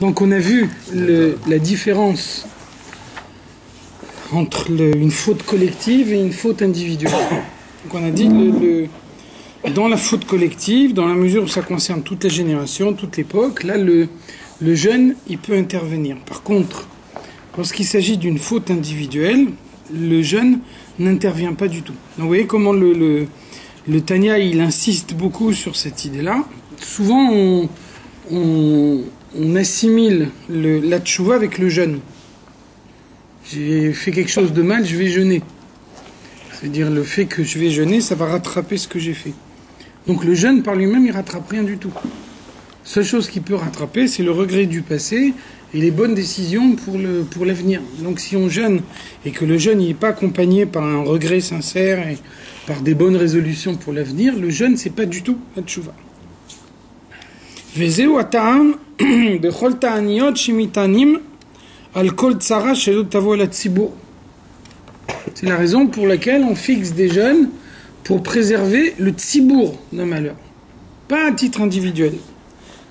Donc on a vu la différence entre une faute collective et une faute individuelle. Donc on a dit dans la faute collective, dans la mesure où ça concerne toute la génération, toute l'époque, là le jeune il peut intervenir. Par contre, lorsqu'il s'agit d'une faute individuelle, le jeune n'intervient pas du tout. Donc vous voyez comment le Tanya il insiste beaucoup sur cette idée-là. Souvent on assimile la tchouva avec le jeûne. J'ai fait quelque chose de mal, je vais jeûner. C'est-à-dire le fait que je vais jeûner, ça va rattraper ce que j'ai fait. Donc le jeûne par lui-même, il rattrape rien du tout. La seule chose qu'il peut rattraper, c'est le regret du passé et les bonnes décisions pour l'avenir. Donc si on jeûne et que le jeûne n'est pas accompagné par un regret sincère et par des bonnes résolutions pour l'avenir, le jeûne, c'est pas du tout la tchouva. Vezeu ata'am bechol ta'aniyot shimitanim al kol tzara shelo tavo la tzibur. C'est la raison pour laquelle on fixe des jeûnes pour préserver le tzibour d'un malheur, pas à titre individuel.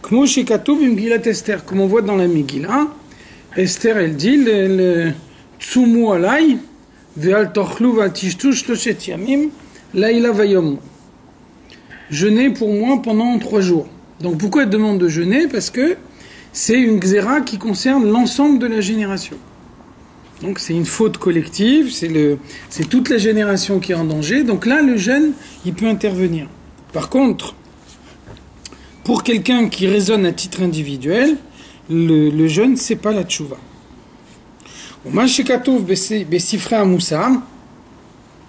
Kmo shekatov b'Megillat Esther, comme on voit dans la Megillah, Esther elle dit le tzumu alay ve'al tochlu ve'al tishtu shloshet yamim laila vayom. Jeûnez pour moi pendant 3 jours. Donc pourquoi elle demande de jeûner? Parce que c'est une xéra qui concerne l'ensemble de la génération. Donc c'est une faute collective, c'est toute la génération qui est en danger. Donc là, le jeûne, il peut intervenir. Par contre, pour quelqu'un qui raisonne à titre individuel, le jeûne, c'est pas la tchouva.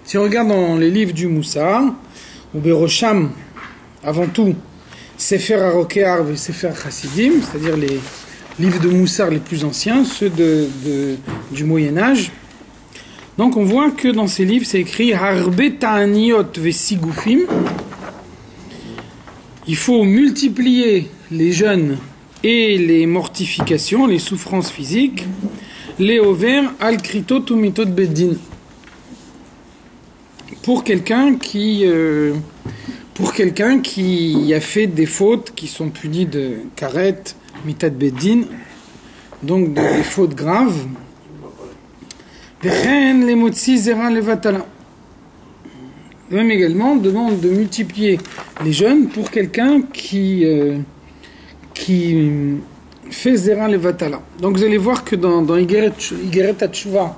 Si on regarde dans les livres du Moussar, ou Berosham, avant tout, Sefer HaRokear et Sefer Chassidim, c'est-à-dire les livres de Moussar les plus anciens, ceux du Moyen-Âge. Donc on voit que dans ces livres, c'est écrit Harbe ta'aniot vesigufim. Il faut multiplier les jeûnes et les mortifications, les souffrances physiques, les over al kritot ou mitot beddin. Pour quelqu'un qui a fait des fautes qui sont punies de karet, mitat beddin, donc des fautes graves. Même également demande de multiplier les jeûnes pour quelqu'un qui fait zera levatala. Donc vous allez voir que dans Igeret HaTshuva,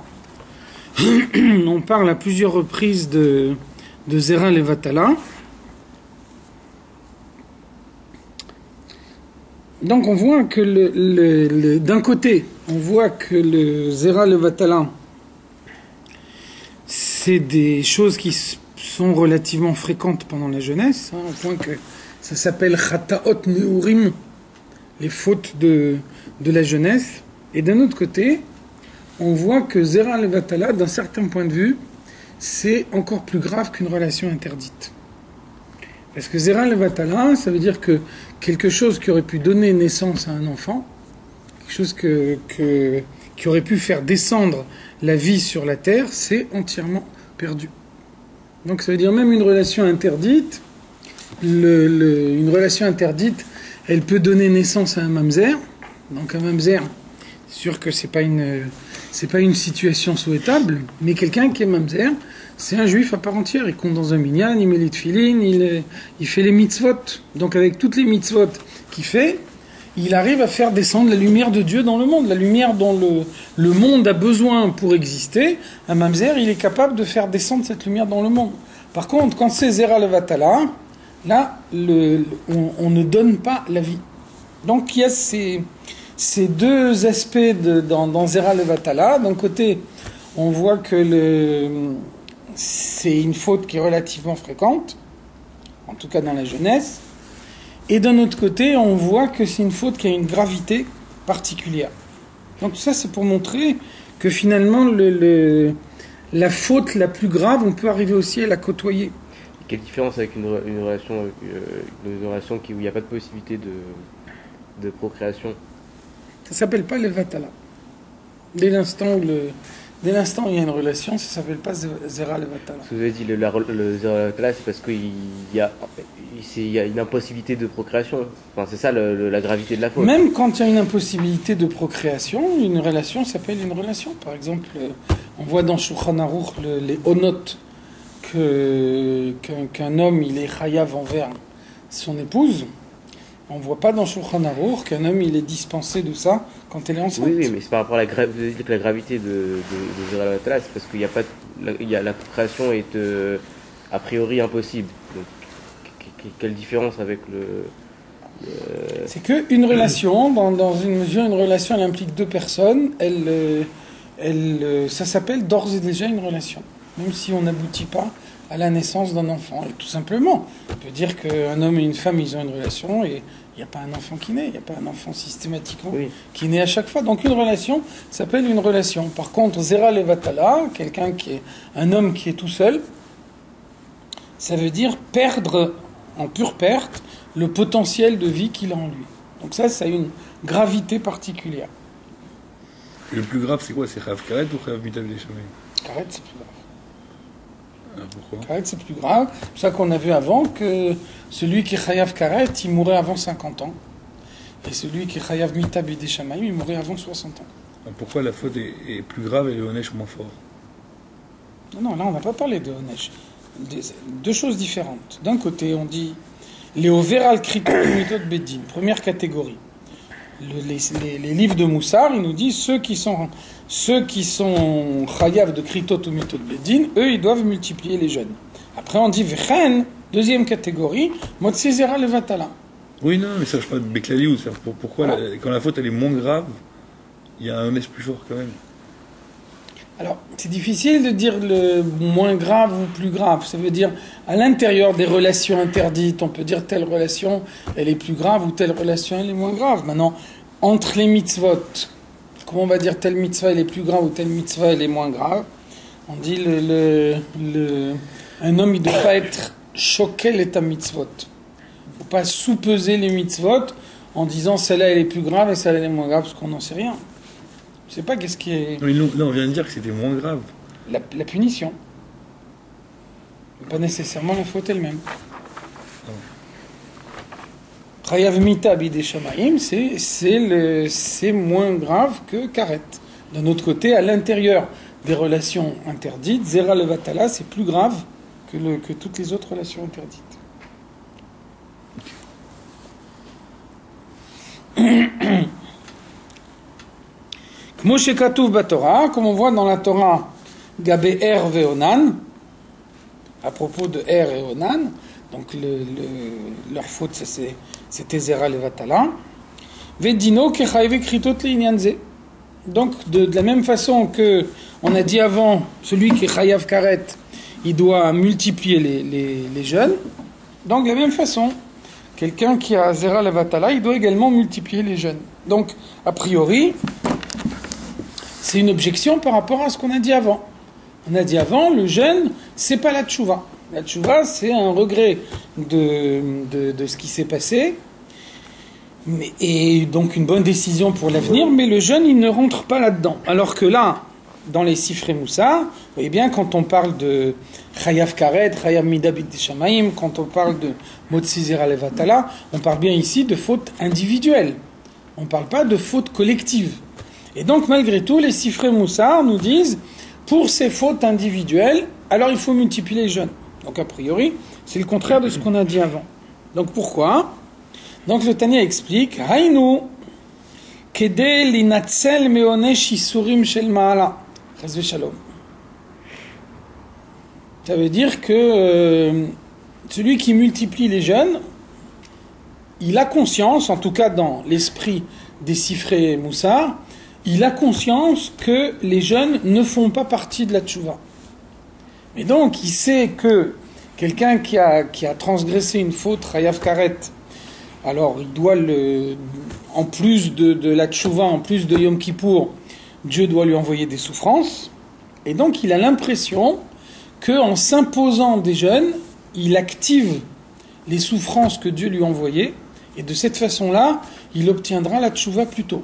on parle à plusieurs reprises de zera levatala. Donc on voit que d'un côté, on voit que le zera levatala, c'est des choses qui sont relativement fréquentes pendant la jeunesse, au point que ça s'appelle chataot neurim, les fautes de la jeunesse. Et d'un autre côté, on voit que zera levatala, d'un certain point de vue, c'est encore plus grave qu'une relation interdite. Parce que zera levatala, ça veut dire que quelque chose qui aurait pu donner naissance à un enfant, quelque chose qui aurait pu faire descendre la vie sur la terre, c'est entièrement perdu. Donc ça veut dire même une relation interdite, une relation interdite, elle peut donner naissance à un mamzer. Donc un mamzer, c'est sûr que c'est pas une situation souhaitable, mais quelqu'un qui est mamzer, c'est un juif à part entière. Il compte dans un minyan, il met les tefilin, il fait les mitzvot. Donc avec toutes les mitzvot qu'il fait, il arrive à faire descendre la lumière de Dieu dans le monde, la lumière dont le monde a besoin pour exister. Un mamzer, il est capable de faire descendre cette lumière dans le monde. Par contre, quand c'est zera levatala, là, on ne donne pas la vie. Donc il y a ces deux aspects dans zera levatala. D'un côté, on voit que c'est une faute qui est relativement fréquente, en tout cas dans la jeunesse. Et d'un autre côté, on voit que c'est une faute qui a une gravité particulière. Donc ça, c'est pour montrer que finalement, la faute la plus grave, on peut arriver aussi à la côtoyer. Quelle différence avec une relation où il n'y a pas de possibilité de procréation? Ça ne s'appelle pas le vatala. Dès l'instant où Dès l'instant où il y a une relation, ça s'appelle pas Zera Levatala. Ce que vous avez dit, le zéro là, c'est parce qu'il y a, il y a une impossibilité de procréation. Enfin, c'est ça la gravité de la faute. Même quand il y a une impossibilité de procréation, une relation s'appelle une relation. Par exemple, on voit dans Shulchan Aruch les onotes qu'un homme il est chayav envers son épouse. On ne voit pas dans Shulchan Aruch qu'un homme il est dispensé de ça quand elle est enceinte. Oui, mais c'est par rapport à vous avez dit que la gravité de Zera Levatala, c'est parce qu'il y a pas, la procréation est a priori impossible. Donc, quelle différence avec C'est qu'une relation, dans une mesure, une relation, elle implique deux personnes, ça s'appelle d'ores et déjà une relation, même si on n'aboutit pas à la naissance d'un enfant. Et tout simplement, on peut dire qu'un homme et une femme, ils ont une relation et il n'y a pas un enfant qui naît, il n'y a pas un enfant systématiquement qui naît à chaque fois. Donc une relation s'appelle une relation. Par contre, Zera Levatala, quelqu'un qui est un homme qui est tout seul, ça veut dire perdre en pure perte le potentiel de vie qu'il a en lui. Donc ça a une gravité particulière. Et le plus grave, c'est quoi? C'est Chayav Karet ou Chayav Mitav Deshamayim? Karet, c'est plus grave. Pourquoi? Karet, c'est plus grave. C'est pour ça qu'on a vu avant que celui qui est Chayav Karet, il mourrait avant 50 ans. Et celui qui est Chayav Mitav Deshamayim, il mourrait avant 60 ans. Pourquoi la faute est plus grave et le Onesh moins fort? Non, là, on n'a pas parlé de Onesh. Deux choses différentes. D'un côté, on dit les overal kritot mitot bedin, première catégorie. Les livres de Moussar, ils nous disent ceux qui sont chayav de kritot ou mitot bedin, eux, ils doivent multiplier les jeunes. Après, on dit vechen, deuxième catégorie, motzi zera levatala. Oui, non, mais ça, je parle de Beklali, pourquoi quand la faute elle est moins grave, il y a un Onesh plus fort quand même. Alors, c'est difficile de dire le moins grave ou plus grave. Ça veut dire, à l'intérieur des relations interdites, on peut dire telle relation, elle est plus grave ou telle relation, elle est moins grave. Maintenant, entre les mitzvot, comment on va dire telle mitzvah, elle est plus grave ou telle mitzvah, elle est moins grave? On dit, un homme, il ne doit pas être choqué l'état mitzvot. Il ne faut pas sous-peser les mitzvot en disant celle-là, elle est plus grave et celle-là, elle est moins grave, parce qu'on n'en sait rien. Je ne sais pas qu'est-ce qui est... Oui, là, on vient de dire que c'était moins grave. La punition. Pas nécessairement la faute elle-même. Chayav mita bidei shamayim, c'est moins grave que karet. D'un autre côté, à l'intérieur des relations interdites, Zera Levatala, c'est plus grave que toutes les autres relations interdites. Moshe Katuv Batorah, comme on voit dans la Torah, Gabé Er Veonan, à propos de Er et Onan, donc leur faute c'était Zera Levatala, Vedino Kechayve Kritot Le'inyanze. Donc de la même façon que on a dit avant, celui qui est Chayav Karet, il doit multiplier les jeunes, donc de la même façon, quelqu'un qui a Zera Levatala, il doit également multiplier les jeunes. Donc, a priori, c'est une objection par rapport à ce qu'on a dit avant. On a dit avant, le jeûne, c'est pas la tchouva. La tchouva, c'est un regret de ce qui s'est passé, et donc une bonne décision pour l'avenir, mais le jeûne, il ne rentre pas là-dedans. Alors que là, dans les Sifrei Moussa, vous voyez bien, quand on parle de Chayav Karet, Chayav Mida bidei shamayim, quand on parle de Motzi Zera Levatala, on parle bien ici de faute individuelle. On ne parle pas de faute collective. Et donc, malgré tout, les Sifrei Moussa nous disent, pour ces fautes individuelles, alors il faut multiplier les jeunes. Donc, a priori, c'est le contraire de ce qu'on a dit avant. Donc, pourquoi? Donc, le Tanya explique, Haïnu, Kede linatzel meonesh isurim shel ma'ala. Chas v'shalom. Ça veut dire que celui qui multiplie les jeunes, il a conscience, en tout cas dans l'esprit des Sifrei Moussa, il a conscience que les jeunes ne font pas partie de la tchouva. Mais donc, il sait que quelqu'un qui a transgressé une faute, Chayav Karet, alors il doit en plus de la tchouva, en plus de Yom Kippour, Dieu doit lui envoyer des souffrances. Et donc, il a l'impression qu'en s'imposant des jeunes, il active les souffrances que Dieu lui a envoyées. Et de cette façon-là, il obtiendra la tchouva plus tôt.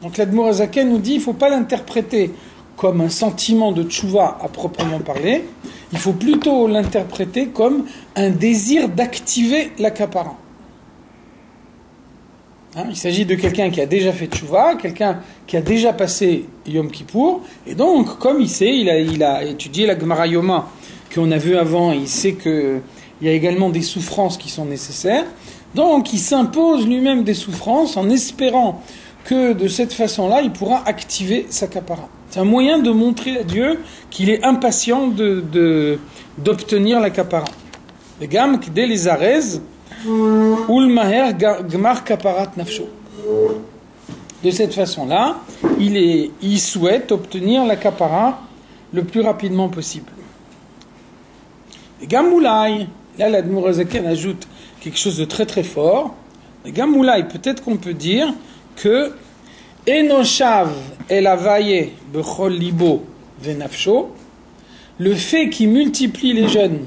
Donc l'Admour Azaken nous dit il ne faut pas l'interpréter comme un sentiment de tchouva à proprement parler, il faut plutôt l'interpréter comme un désir d'activer l'accaparant. Il s'agit de quelqu'un qui a déjà fait tchouva, quelqu'un qui a déjà passé Yom Kippour, et donc, comme il sait, il a étudié la Gemara Yoma qu'on a vu avant, il sait qu'il y a également des souffrances qui sont nécessaires, donc il s'impose lui-même des souffrances en espérant que de cette façon-là, il pourra activer sa capara. C'est un moyen de montrer à Dieu qu'il est impatient d'obtenir la capara. Les gammes, dès les arèzes, Ulmaher gmar kaparat nafsho. De cette façon-là, il souhaite obtenir la kapara le plus rapidement possible. Les gamoulay, là l'Admour Azaken ajoute quelque chose de très très fort. Les gamoulay, peut-être qu'on peut dire que Enoshav el avaye bechol libo venafsho, le fait qu'il multiplie les jeunes,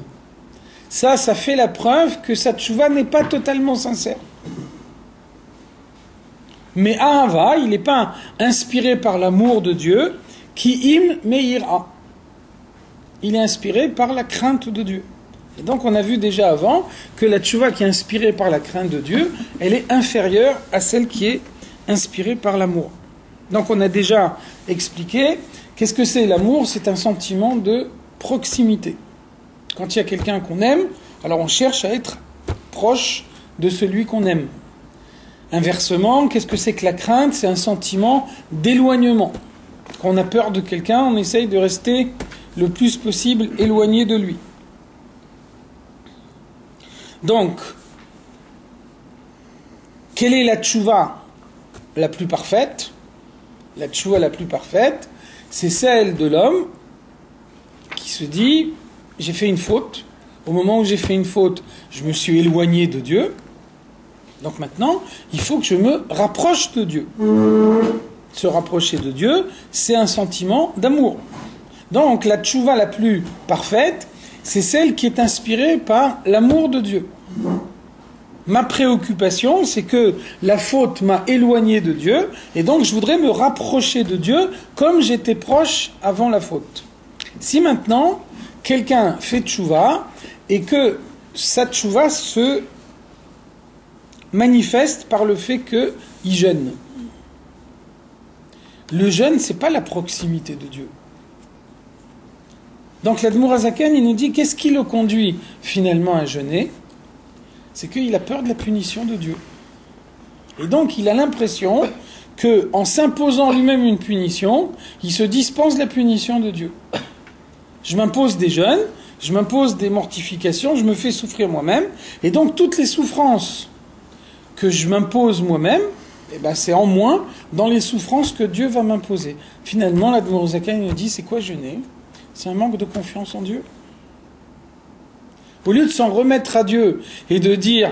ça fait la preuve que sa tchouva n'est pas totalement sincère. Mais Ahava, il n'est pas inspiré par l'amour de Dieu, qui im meira. Il est inspiré par la crainte de Dieu. Et donc on a vu déjà avant que la tchouva qui est inspirée par la crainte de Dieu, elle est inférieure à celle qui est inspirée par l'amour. Donc on a déjà expliqué, qu'est-ce que c'est l'amour ? C'est un sentiment de proximité. Quand il y a quelqu'un qu'on aime, alors on cherche à être proche de celui qu'on aime. Inversement, qu'est-ce que c'est que la crainte ? C'est un sentiment d'éloignement. Quand on a peur de quelqu'un, on essaye de rester le plus possible éloigné de lui. Donc, quelle est la tchouva la plus parfaite ? La tchouva la plus parfaite, c'est celle de l'homme qui se dit « j'ai fait une faute, au moment où j'ai fait une faute, je me suis éloigné de Dieu, donc maintenant, il faut que je me rapproche de Dieu. » Se rapprocher de Dieu, c'est un sentiment d'amour. Donc la tchouva la plus parfaite, c'est celle qui est inspirée par l'amour de Dieu. Ma préoccupation, c'est que la faute m'a éloigné de Dieu, et donc je voudrais me rapprocher de Dieu comme j'étais proche avant la faute. Si maintenant, quelqu'un fait tchouva, et que sa tchouva se manifeste par le fait qu'il jeûne. Le jeûne, c'est pas la proximité de Dieu. Donc l'Admour Azaken, il nous dit, qu'est-ce qui le conduit finalement à jeûner ? C'est qu'il a peur de la punition de Dieu. Et donc il a l'impression qu'en s'imposant lui-même une punition, il se dispense de la punition de Dieu. Je m'impose des jeûnes, je m'impose des mortifications, je me fais souffrir moi-même, et donc toutes les souffrances que je m'impose moi-même, eh ben c'est en moins dans les souffrances que Dieu va m'imposer. Finalement, l'Admour Azaken nous dit, c'est quoi jeûner ? C'est un manque de confiance en Dieu. Au lieu de s'en remettre à Dieu et de dire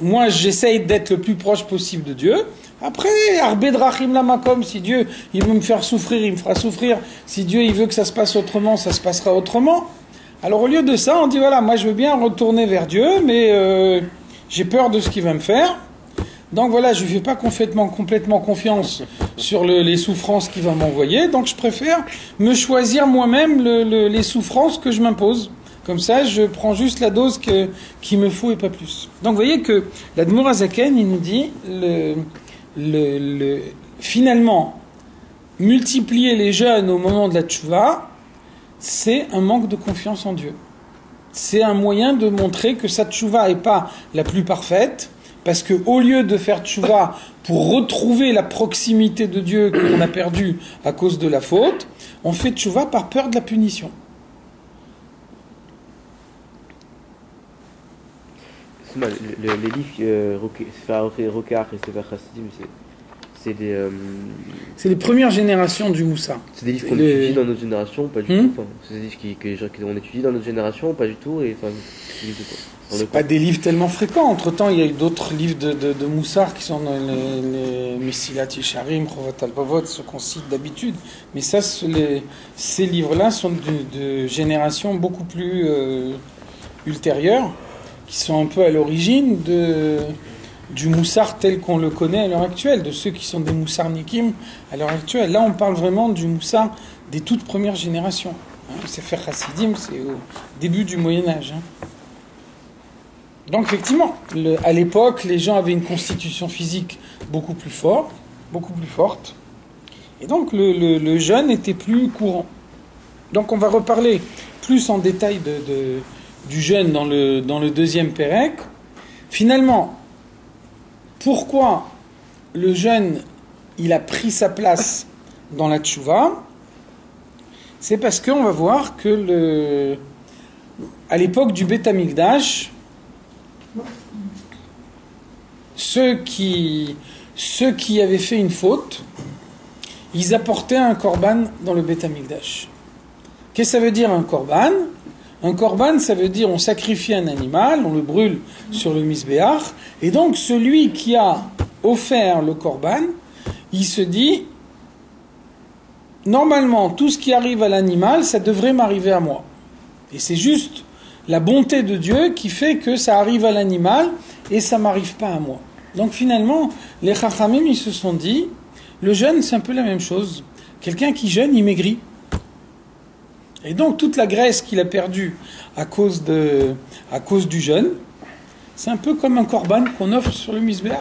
moi j'essaye d'être le plus proche possible de Dieu, après Arbed Rachim Lamakom, si Dieu il veut me faire souffrir, il me fera souffrir, si Dieu il veut que ça se passe autrement, ça se passera autrement. Alors au lieu de ça, on dit voilà, moi je veux bien retourner vers Dieu, mais j'ai peur de ce qu'il va me faire. Donc voilà, je ne fais pas complètement confiance sur les souffrances qu'il va m'envoyer, donc je préfère me choisir moi-même les souffrances que je m'impose. Comme ça, je prends juste la dose qu'il me faut et pas plus. Donc vous voyez que l'Admour Azaken, il nous dit, finalement, multiplier les jeûnes au moment de la tchouva, c'est un manque de confiance en Dieu. C'est un moyen de montrer que sa tchouva n'est pas la plus parfaite, parce qu'au lieu de faire tchouva pour retrouver la proximité de Dieu que l'on a perdue à cause de la faute, on fait tchouva par peur de la punition. Les livres Sefer Rokach et Sefer Chassidim, c'est les premières générations du Moussa. C'est des livres qu'on étudie dans notre génération, pas du tout. Enfin, c'est des livres qu'on étudie dans notre génération, pas du tout. Et enfin, c'est pas des livres tellement fréquents. Entre-temps, il y a eu d'autres livres de Moussar qui sont les Messilat Yesharim, Chovat Alpavot, ceux qu'on cite d'habitude. Mais ça, ces livres-là sont de générations beaucoup plus ultérieures, qui sont un peu à l'origine du moussar tel qu'on le connaît à l'heure actuelle, de ceux qui sont des moussarnikim à l'heure actuelle. Là, on parle vraiment du moussar des toutes premières générations. C'est faire chassidim, c'est au début du Moyen-Âge. Donc, effectivement, à l'époque, les gens avaient une constitution physique beaucoup plus forte. Et donc, le jeûne était plus courant. Donc, on va reparler plus en détail du jeûne dans le deuxième pérec. Finalement, pourquoi le jeûne, il a pris sa place dans la tchouva? C'est parce qu'on va voir que à l'époque du Beth Amikdash, ceux qui avaient fait une faute, ils apportaient un korban dans le Beth Amikdash. Qu'est-ce que ça veut dire un korban? Un korban, ça veut dire on sacrifie un animal, on le brûle sur le misbéach, et donc celui qui a offert le korban, il se dit, normalement, tout ce qui arrive à l'animal, ça devrait m'arriver à moi. Et c'est juste la bonté de Dieu qui fait que ça arrive à l'animal et ça ne m'arrive pas à moi. Donc finalement, les Chachamim, ils se sont dit, le jeûne, c'est un peu la même chose. Quelqu'un qui jeûne, il maigrit. Et donc toute la graisse qu'il a perdue à cause du jeûne, c'est un peu comme un korban qu'on offre sur le misbéach.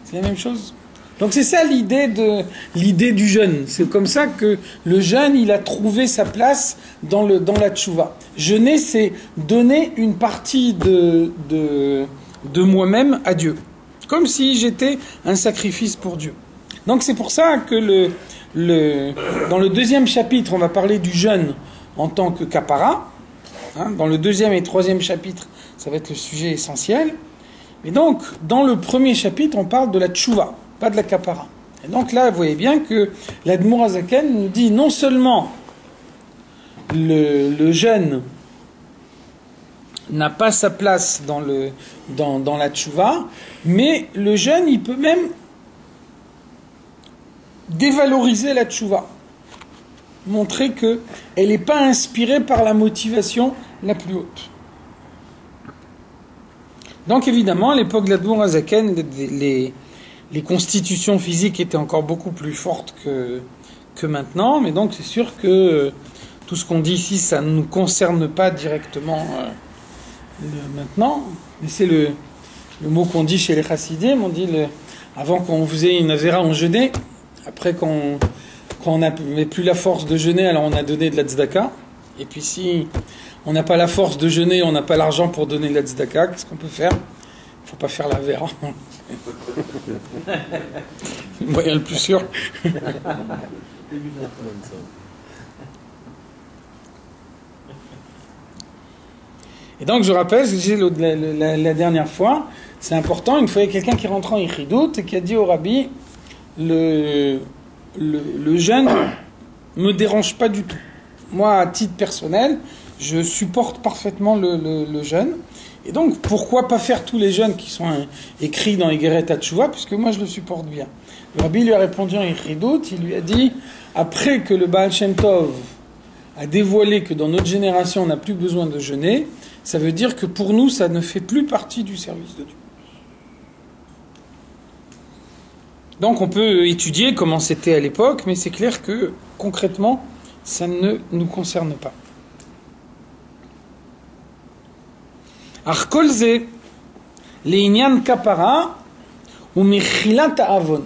C'est la même chose. Donc c'est ça l'idée du jeûne. C'est comme ça que le jeûne, il a trouvé sa place dans la tchouva. Jeûner, c'est donner une partie de moi-même à Dieu. Comme si j'étais un sacrifice pour Dieu. Donc c'est pour ça que dans le deuxième chapitre, on va parler du jeûne en tant que kapara. Dans le deuxième et troisième chapitre, ça va être le sujet essentiel. Mais donc, dans le premier chapitre, on parle de la tchouva, pas de la kapara. Et donc là, vous voyez bien que l'Admour HaZaken nous dit non seulement le jeûne n'a pas sa place dans la tchouva, mais le jeûne, il peut même dévaloriser la tchouva. Montrer qu'elle n'est pas inspirée par la motivation la plus haute. Donc évidemment, à l'époque de l'Admour HaZaken, les constitutions physiques étaient encore beaucoup plus fortes que maintenant, mais donc c'est sûr que tout ce qu'on dit ici, ça ne nous concerne pas directement maintenant, mais c'est le mot qu'on dit chez les chassidim. On dit avant qu'on faisait une avéra, on jeûnait, après quand on n'avait plus la force de jeûner, alors on a donné de la tzedaka. Et puis si on n'a pas la force de jeûner, on n'a pas l'argent pour donner de la tzedaka, qu'est-ce qu'on peut faire? Il ne faut pas faire la vera. C'est le moyen le plus sûr. Et donc je rappelle, ce que j'ai dit la dernière fois, c'est important, une fois il y a quelqu'un qui rentre en Ichidout et qui a dit au rabbi, le jeûne me dérange pas du tout. Moi, à titre personnel, je supporte parfaitement le jeûne. Et donc, pourquoi pas faire tous les jeûnes qui sont écrits dans Egeret HaTshuva, puisque moi, je le supporte bien. Le rabbi lui a répondu en Ichidout, il lui a dit, après que le Baal Shem Tov a dévoilé que dans notre génération, on n'a plus besoin de jeûner, ça veut dire que pour nous, ça ne fait plus partie du service de Dieu. Donc on peut étudier comment c'était à l'époque, mais c'est clair que concrètement, ça ne nous concerne pas. Arkolze, l'Inyan Kapara ou Mechilat Avon.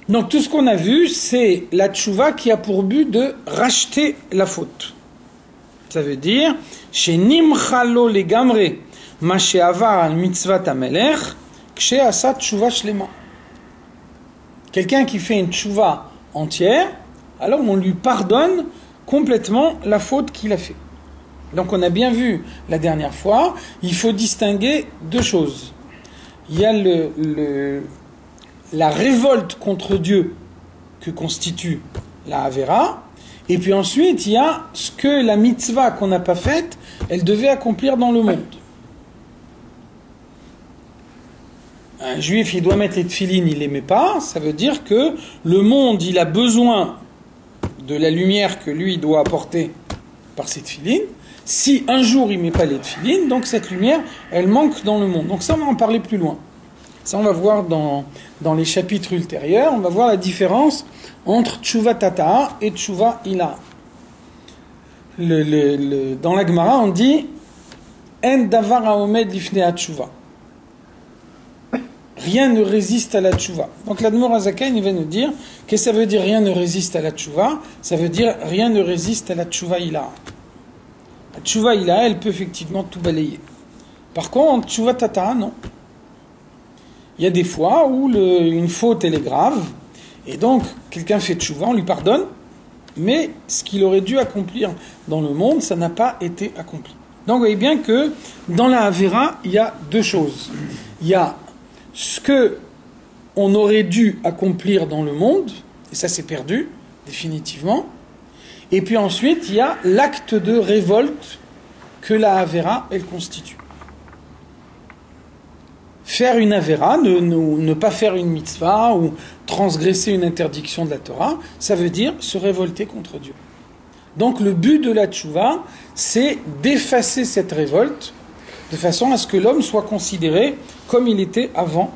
Donc tout ce qu'on a vu, c'est la tchouva qui a pour but de racheter la faute. Ça veut dire, chez Nimchalo legamre, ma she'avar al mitzvat hamelech, kshe asa tchouva shlema. Quelqu'un qui fait une tchouva entière, alors on lui pardonne complètement la faute qu'il a fait. Donc on a bien vu la dernière fois, il faut distinguer deux choses. Il y a la révolte contre Dieu que constitue la Avera, et puis ensuite il y a ce que la mitzvah qu'on n'a pas faite, elle devait accomplir dans le monde. Un juif, il doit mettre les tefilines, il les met pas, ça veut dire que le monde, il a besoin de la lumière que lui doit apporter par ses tefilines. Si un jour il ne met pas les tefilines, donc cette lumière, elle manque dans le monde. Donc ça, on va en parler plus loin. Ça, on va voir dans les chapitres ultérieurs, on va voir la différence entre Tshuva Tata'a et Tshuva Ila'a. Dans la Gemara, on dit En davar haomed lifnei ha-tshuva. Rien ne résiste à la tshuva. Donc l'Admor HaZaken, il va nous dire que ça veut dire rien ne résiste à la tshuva, ça veut dire rien ne résiste à la tshuva ilaha. La tshuva ilaha, elle peut effectivement tout balayer. Par contre, tshuva tata'a, non. Il y a des fois où une faute, elle est grave, et donc quelqu'un fait tshuva, on lui pardonne, mais ce qu'il aurait dû accomplir dans le monde, ça n'a pas été accompli. Donc vous voyez bien que dans la Avera, il y a deux choses. Il y a ce que on aurait dû accomplir dans le monde, et ça c'est perdu, définitivement. Et puis ensuite, il y a l'acte de révolte que la Avera, elle constitue. Faire une Avera, ne pas faire une mitzvah ou transgresser une interdiction de la Torah, ça veut dire se révolter contre Dieu. Donc le but de la tchouva, c'est d'effacer cette révolte de façon à ce que l'homme soit considéré comme il était avant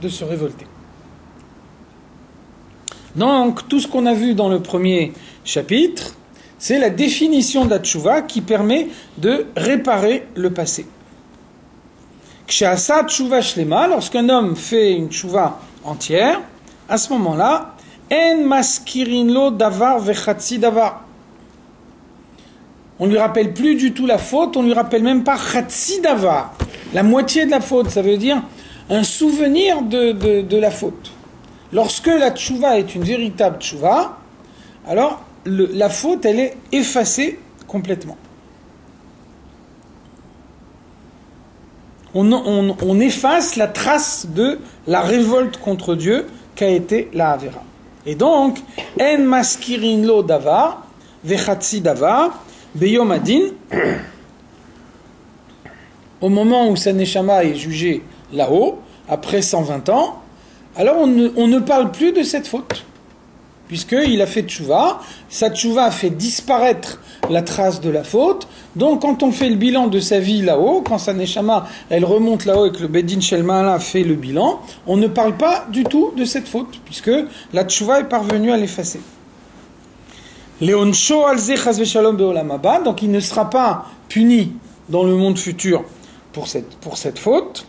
de se révolter. Donc tout ce qu'on a vu dans le premier chapitre, c'est la définition de la tchouva qui permet de réparer le passé. Kshe'asa tchouva shlema, lorsqu'un homme fait une tchouva entière, à ce moment-là, en maskirin lo davar vechatsi davar. On ne lui rappelle plus du tout la faute, on ne lui rappelle même pas chatsi davar, la moitié de la faute, ça veut dire un souvenir de la faute. Lorsque la tchouva est une véritable tchouva, alors la faute, elle est effacée complètement. On efface la trace de la révolte contre Dieu qu'a été la Avera. Et donc, en maskirin lo davar, vechatsi davar, beyom adin, au moment où sa neshama est jugée là-haut, après 120 ans, alors on ne parle plus de cette faute, puisqu'il a fait tchouva, sa tchouva a fait disparaître la trace de la faute. Donc quand on fait le bilan de sa vie là-haut, quand sa neshama elle remonte là-haut et que le Bedin Shel Ma'ala fait le bilan, on ne parle pas du tout de cette faute, puisque la tchouva est parvenue à l'effacer. Leonsho alze chas v'shalom be'olam haba, donc il ne sera pas puni dans le monde futur pour cette faute.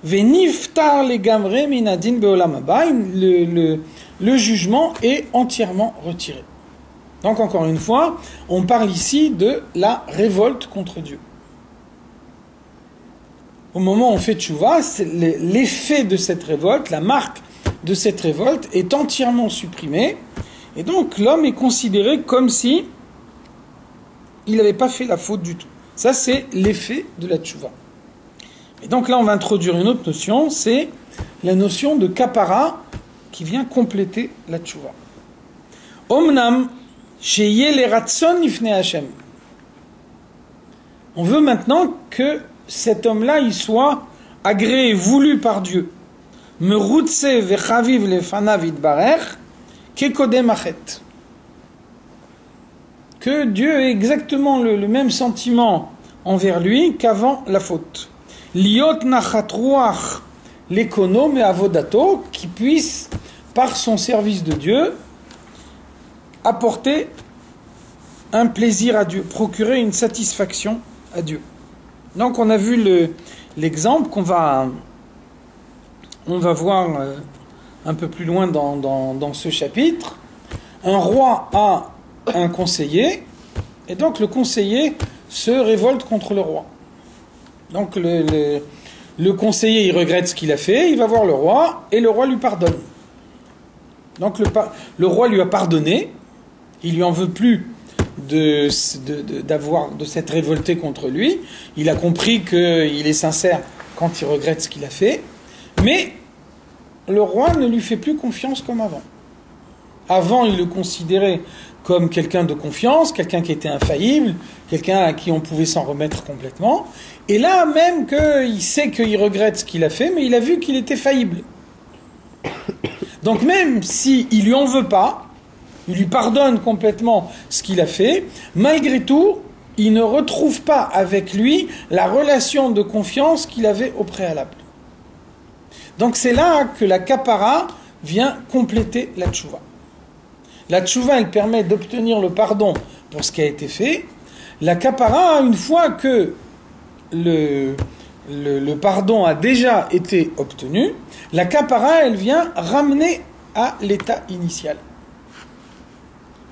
Ve'niftar legamre minadin be'olam haba, le jugement est entièrement retiré. Donc encore une fois, on parle ici de la révolte contre Dieu. Au moment où on fait tchouva, l'effet de cette révolte, la marque de cette révolte est entièrement supprimée, et donc l'homme est considéré comme si il n'avait pas fait la faute du tout. Ça, c'est l'effet de la tchouva. Et donc là, on va introduire une autre notion, c'est la notion de kapara qui vient compléter la tchouva. Omnam sheyeh leratson lifnei Hashem. On veut maintenant que cet homme-là, il soit agréé, voulu par Dieu. Merutse vechaviv lefanav yitbarech kekodem achet. Que Dieu ait exactement le même sentiment envers lui qu'avant la faute. Liot nachat ruach l'économe et avodato, qui puisse, par son service de Dieu, apporter un plaisir à Dieu, procurer une satisfaction à Dieu. Donc on a vu l'exemple qu'on va voir un peu plus loin dans ce chapitre. Un roi a un conseiller, et donc le conseiller se révolte contre le roi. Donc le conseiller, il regrette ce qu'il a fait, il va voir le roi, et le roi lui pardonne. Donc le roi lui a pardonné, il lui en veut plus de s'être révolté contre lui, il a compris qu'il est sincère quand il regrette ce qu'il a fait, mais le roi ne lui fait plus confiance comme avant. Avant, il le considérait comme quelqu'un de confiance, quelqu'un qui était infaillible, quelqu'un à qui on pouvait s'en remettre complètement. Et là, même qu'il sait qu'il regrette ce qu'il a fait, mais il a vu qu'il était faillible. Donc même s'il lui en veut pas, il lui pardonne complètement ce qu'il a fait, malgré tout, il ne retrouve pas avec lui la relation de confiance qu'il avait au préalable. Donc c'est là que la kapara vient compléter la tchouva. La tchouva, elle permet d'obtenir le pardon pour ce qui a été fait. La kapara, une fois que le pardon a déjà été obtenu, la kapara, elle vient ramener à l'état initial.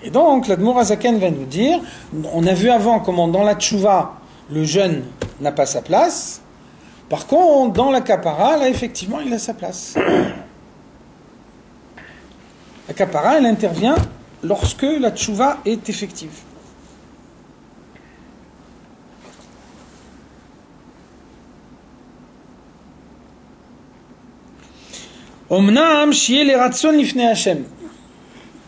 Et donc, l'Admour Hazaken va nous dire, on a vu avant comment dans la tchouva, le jeûne n'a pas sa place. Par contre, dans la kapara, là, effectivement, il a sa place. La kapara, elle intervient lorsque la tchouva est effective. Omnam shiel eratson lifnei Hashem.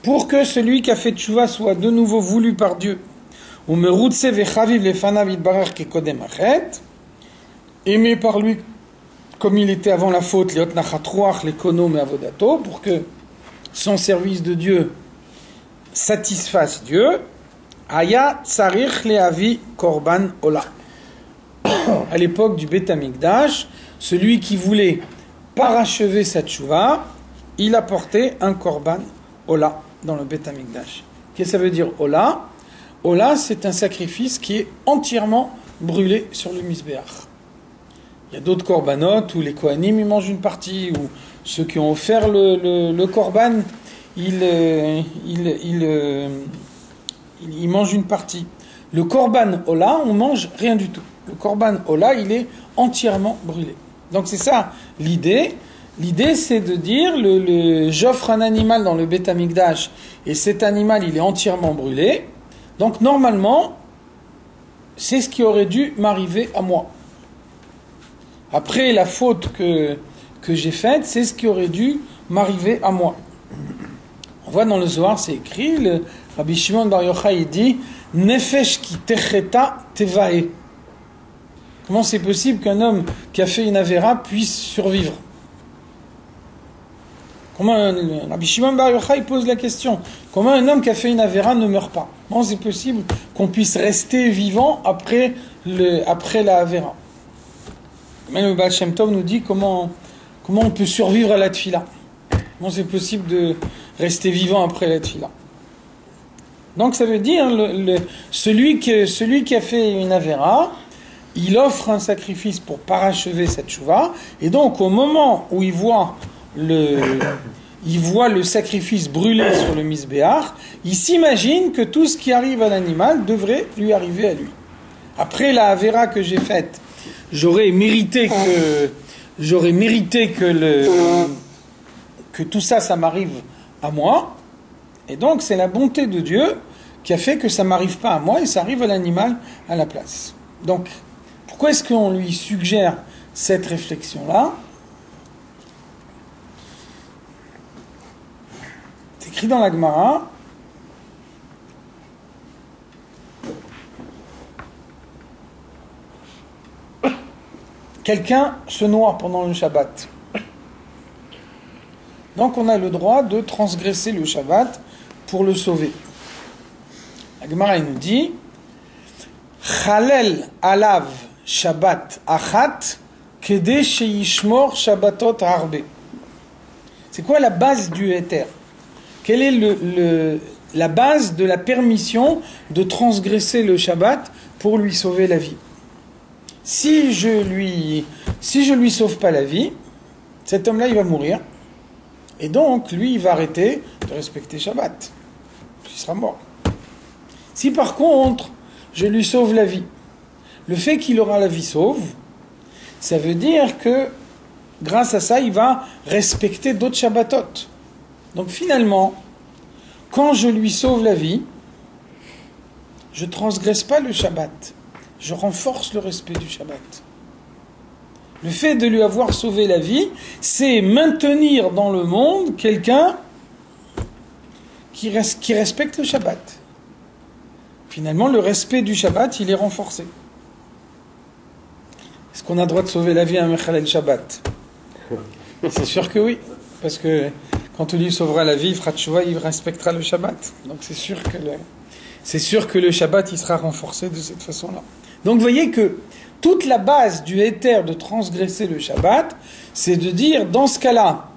Pour que celui qui a fait tchouva soit de nouveau voulu par Dieu, aimé par lui comme il était avant la faute, pour que son service de Dieu satisfasse Dieu, Aya tsarich leavi korban ola. À l'époque du Beth Amikdash, celui qui voulait parachever sa tchouva, il apportait un korban ola dans le Beth Amikdash. Qu'est-ce que ça veut dire ola? Ola, c'est un sacrifice qui est entièrement brûlé sur le misbéach. Il y a d'autres korbanot où les kohanim ils mangent une partie, ou ceux qui ont offert le korban, ils mangent une partie. Le korban ola, on mange rien du tout. Le korban ola, il est entièrement brûlé. Donc c'est ça l'idée. L'idée, c'est de dire, j'offre un animal dans le Beth Amikdash, et cet animal, il est entièrement brûlé. Donc, normalement, c'est ce qui aurait dû m'arriver à moi. Après la faute que j'ai faite, c'est ce qui aurait dû m'arriver à moi. On voit dans le Zohar, c'est écrit, le Rabbi Shimon Bar Yochai, il dit, Nefesh ki techeta tevae. Comment c'est possible qu'un homme qui a fait une avéra puisse survivre? Comment Rabbi Shimon Bar Yochai pose la question, comment un homme qui a fait une avéra ne meurt pas? Comment c'est possible qu'on puisse rester vivant après la avéra? Même le Baal Shem Tov nous dit comment on peut survivre à la tfila. Comment c'est possible de rester vivant après la tfila? Donc ça veut dire celui qui a fait une avéra, il offre un sacrifice pour parachever cette tchouva, et donc au moment où il voit le sacrifice brûlé sur le misbéach, il s'imagine que tout ce qui arrive à l'animal devrait lui arriver à lui. Après la avéra que j'ai faite, j'aurais mérité que tout ça m'arrive à moi, et donc c'est la bonté de Dieu qui a fait que ça m'arrive pas à moi et ça arrive à l'animal à la place. Donc pourquoi est-ce qu'on lui suggère cette réflexion-là? C'est écrit dans la Gemara. Quelqu'un se noie pendant le Shabbat. Donc on a le droit de transgresser le Shabbat pour le sauver. La Gemara nous dit Chalel alav Shabbat achat kede sheyishmor Shabbatot harbe. C'est quoi la base du éther? Quelle est la base de la permission de transgresser le Shabbat pour lui sauver la vie? Si je lui sauve pas la vie, cet homme-là, il va mourir. Et donc, lui, il va arrêter de respecter Shabbat. Il sera mort. Si par contre, je lui sauve la vie, le fait qu'il aura la vie sauve, ça veut dire que grâce à ça, il va respecter d'autres Shabbatot. Donc finalement, quand je lui sauve la vie, je ne transgresse pas le Shabbat. Je renforce le respect du Shabbat. Le fait de lui avoir sauvé la vie, c'est maintenir dans le monde quelqu'un qui respecte le Shabbat. Finalement, le respect du Shabbat, il est renforcé. Est-ce qu'on a le droit de sauver la vie à un Mechalel Shabbat? C'est sûr que oui. Parce que quand on lui sauvera la vie, il fera tchouva, il respectera le Shabbat. Donc c'est sûr que le Shabbat, il sera renforcé de cette façon-là. Donc vous voyez que toute la base du éther de transgresser le Shabbat, c'est de dire, dans ce cas-là,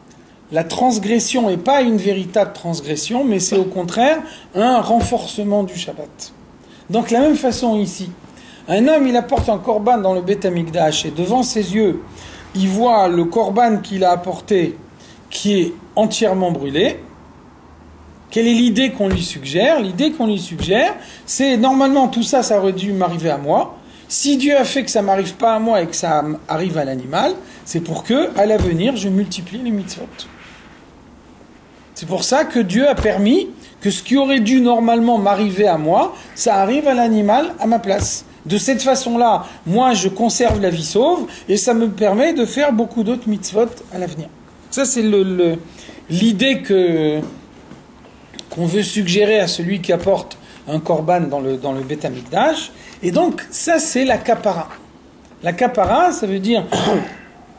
la transgression n'est pas une véritable transgression, mais c'est au contraire un renforcement du Shabbat. Donc, de la même façon ici, un homme, il apporte un korban dans le Beth Amikdash et devant ses yeux, il voit le korban qu'il a apporté qui est entièrement brûlé. Quelle est l'idée qu'on lui suggère? L'idée qu'on lui suggère, c'est normalement tout ça, ça aurait dû m'arriver à moi. Si Dieu a fait que ça ne m'arrive pas à moi et que ça arrive à l'animal, c'est pour que, à l'avenir, je multiplie les mitzvot. C'est pour ça que Dieu a permis que ce qui aurait dû normalement m'arriver à moi, ça arrive à l'animal à ma place. De cette façon-là, moi je conserve la vie sauve et ça me permet de faire beaucoup d'autres mitzvot à l'avenir. Ça c'est l'idée qu'on veut suggérer à celui qui apporte un korban dans le Beth Amikdash. Et donc ça c'est la kapara. La kapara, ça veut dire...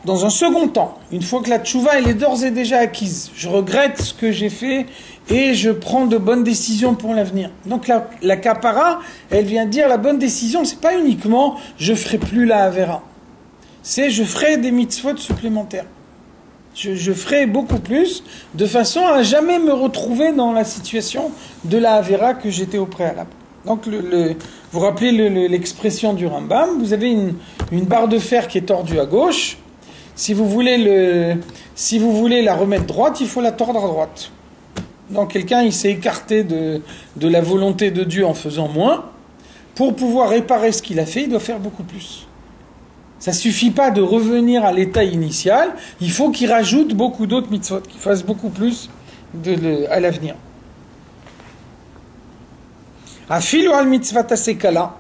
Dans un second temps, une fois que la tchouva elle est d'ores et déjà acquise, je regrette ce que j'ai fait et je prends de bonnes décisions pour l'avenir. Donc la kapara, elle vient dire la bonne décision, c'est pas uniquement je ferai plus la avera, c'est je ferai des mitzvot supplémentaires. Je ferai beaucoup plus de façon à jamais me retrouver dans la situation de la avera que j'étais au préalable. Donc vous vous rappelez l'expression du Rambam, vous avez une barre de fer qui est tordue à gauche. Si vous voulez la remettre droite, il faut la tordre à droite. Donc quelqu'un, il s'est écarté de la volonté de Dieu en faisant moins. Pour pouvoir réparer ce qu'il a fait, il doit faire beaucoup plus. Ça ne suffit pas de revenir à l'état initial, il faut qu'il rajoute beaucoup d'autres mitzvot, qu'il fasse beaucoup plus à l'avenir. Afilu al mitzvat asekala,